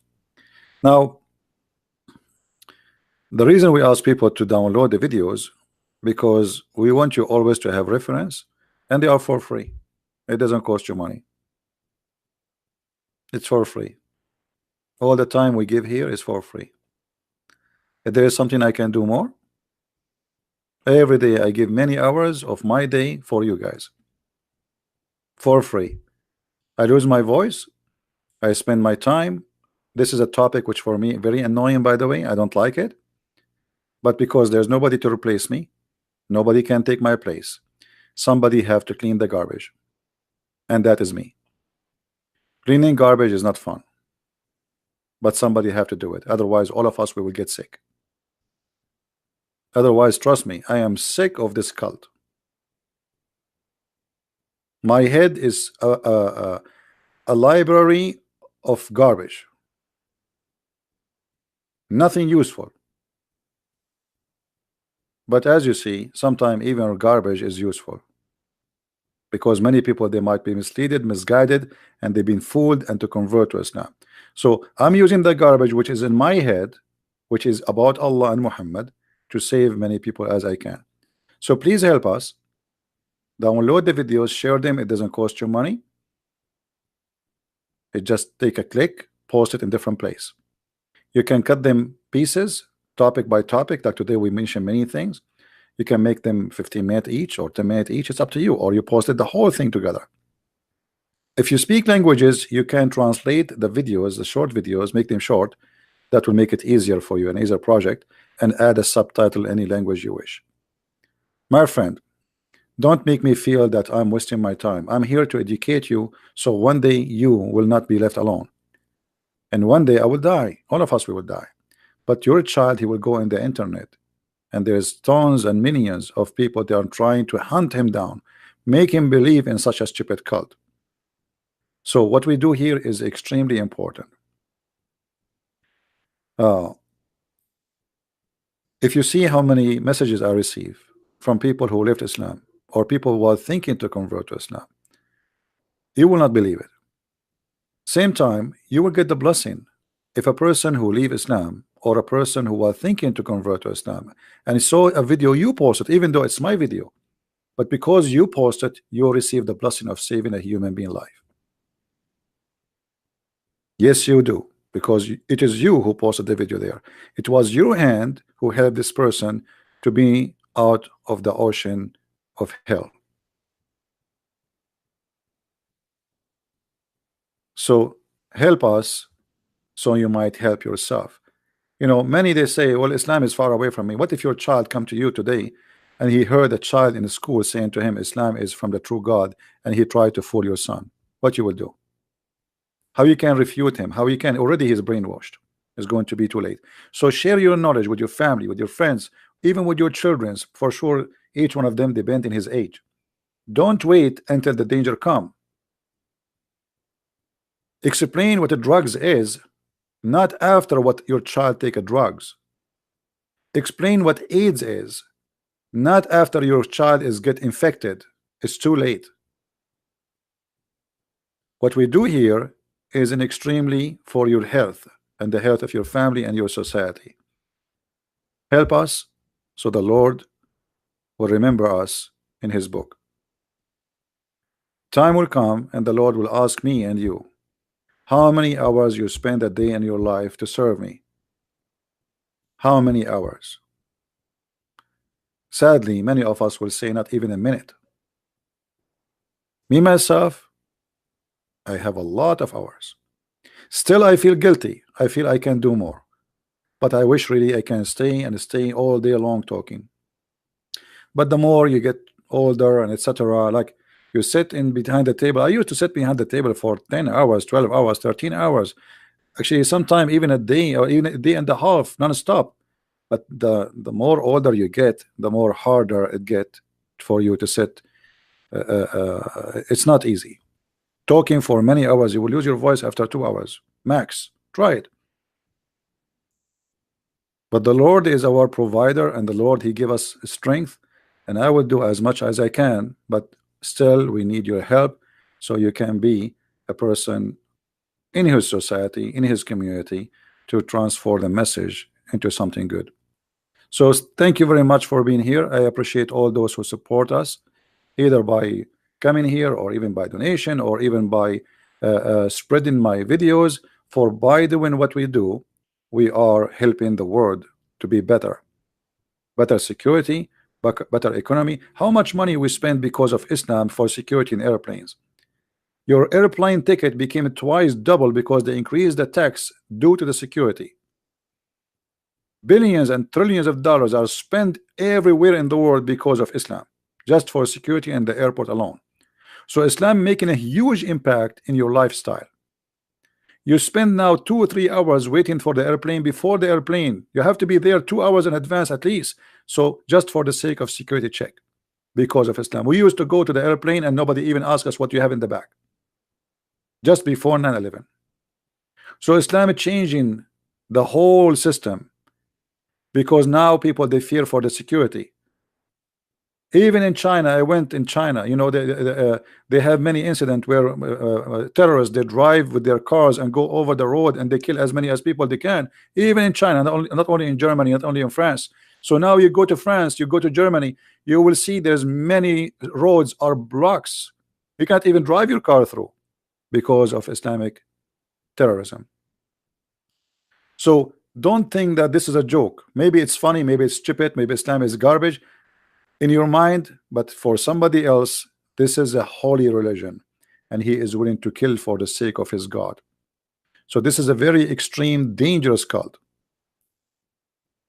Now, the reason we ask people to download the videos, because we want you always to have reference, and they are for free. It doesn't cost you money. It's for free. All the time we give here is for free. If there is something I can do more, every day I give many hours of my day for you guys for free. I lose my voice, I spend my time. This is a topic which for me very annoying, by the way. I don't like it, but because there's nobody to replace me, nobody can take my place. Somebody have to clean the garbage, and that is me. Cleaning garbage is not fun, but somebody have to do it. Otherwise, all of us, we will get sick. Otherwise, trust me, I am sick of this cult. My head is a library of garbage. Nothing useful. But as you see, sometimes even garbage is useful, because many people, they might be misleaded, misguided, and they've been fooled and to convert to Islam. So I'm using the garbage which is in my head, which is about Allah and Muhammad, to save many people as I can. So please help us. Download the videos, share them. It doesn't cost you money. It just take a click, post it in different place. You can cut them pieces, topic by topic. Like today we mentioned many things. You can make them 15 minutes each or 10 minutes each. It's up to you. Or you posted the whole thing together. If you speak languages, you can translate the videos, the short videos, make them short. That will make it easier for you, an easier project, and add a subtitle in any language you wish. My friend, don't make me feel that I'm wasting my time. I'm here to educate you, so one day you will not be left alone. And one day I will die. All of us, we will die. But your child, he will go in the internet, and there's tons and millions of people that are trying to hunt him down, make him believe in such a stupid cult. So what we do here is extremely important. If you see how many messages I receive from people who left Islam, or people who are thinking to convert to Islam, you will not believe it. Same time, you will get the blessing if a person who leave Islam, or a person who was thinking to convert to Islam, and saw a video you posted, even though it's my video, but because you posted, you receive the blessing of saving a human being life. Yes, you do, because it is you who posted the video there. It was your hand who helped this person to be out of the ocean of hell. So help us, so you might help yourself. You know, many, they say, well, Islam is far away from me. What if your child come to you today and he heard a child in the school saying to him, Islam is from the true God, and he tried to fool your son? What you will do? How you can refute him? How you can? Already he's brainwashed. It's going to be too late. So share your knowledge with your family, with your friends, even with your children. For sure, each one of them depend in his age. Don't wait until the danger come. Explain what the drugs is, not after what your child take a drugs. Explain what AIDS is, not after your child is get infected. It's too late. What we do here is an extremely for your health and the health of your family and your society. Help us, so the Lord will remember us in his book. Time will come and the Lord will ask me and you, how many hours you spend a day in your life to serve me? How many hours? Sadly, many of us will say not even a minute. Me myself, I have a lot of hours. Still I feel guilty. I feel I can do more, but I wish really I can stay all day long talking. But the more you get older and etc., like you sit in behind the table. I used to sit behind the table for 10 hours, 12 hours, 13 hours, actually sometime even a day or even a day and a half non-stop. but the more older you get, the more harder it get for you to sit. It's not easy. Talking for many hours, you will lose your voice after 2 hours max. Try it. But the Lord is our provider, and the Lord, He give us strength, and I will do as much as I can, but still we need your help so you can be a person in his society, in his community, to transfer the message into something good. So thank you very much for being here. I appreciate all those who support us, either by coming here or even by donation or even by spreading my videos. For by doing what we do, we are helping the world to be better security, better economy. How much money we spend because of Islam for security in airplanes? Your airplane ticket became twice double because they increased the tax due to the security. Billions and trillions of dollars are spent everywhere in the world because of Islam, just for security and the airport alone. So Islam making a huge impact in your lifestyle. You spend now 2 or 3 hours waiting for the airplane. Before the airplane, you have to be there 2 hours in advance at least. So just for the sake of security check, because of Islam, we used to go to the airplane and nobody even asked us what you have in the bag, just before 9/11. So Islam is changing the whole system, because now people, they fear for the security. Even in China, I went in China, you know, they have many incidents where terrorists, they drive with their cars and go over the road and they kill as many as people they can. Even in China, not only in Germany, not only in France. So now you go to France, you go to Germany, you will see there's many roads are blocks. You can't even drive your car through because of Islamic terrorism. So don't think that this is a joke. Maybe it's funny, maybe it's stupid, maybe Islam is garbage in your mind, but for somebody else, this is a holy religion, and he is willing to kill for the sake of his God. So this is a very extreme, dangerous cult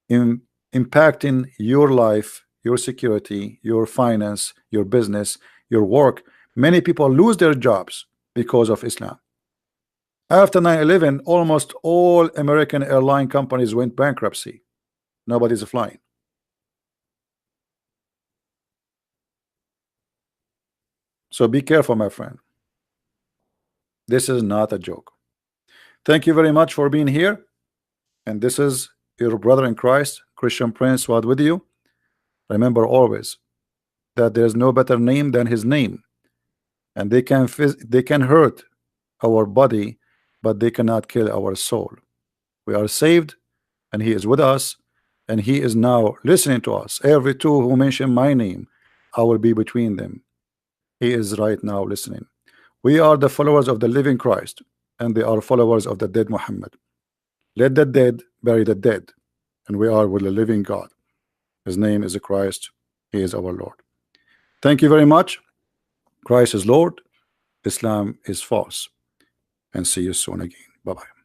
in impacting your life, your security, your finance, your business, your work. Many people lose their jobs because of Islam. After 9/11, almost all American airline companies went bankruptcy. Nobody's flying. So be careful, my friend. This is not a joke. Thank you very much for being here. And this is your brother in Christ, Christian Prince, was with you. Remember always that there's no better name than his name. And they can hurt our body, but they cannot kill our soul. We are saved, and he is with us, and he is now listening to us. Every two who mention my name, I will be between them. He is right now listening. We are the followers of the living Christ, and they are followers of the dead Muhammad. Let the dead bury the dead, and we are with the living God. His name is Christ. He is our Lord. Thank you very much. Christ is Lord. Islam is false. And see you soon again. Bye-bye.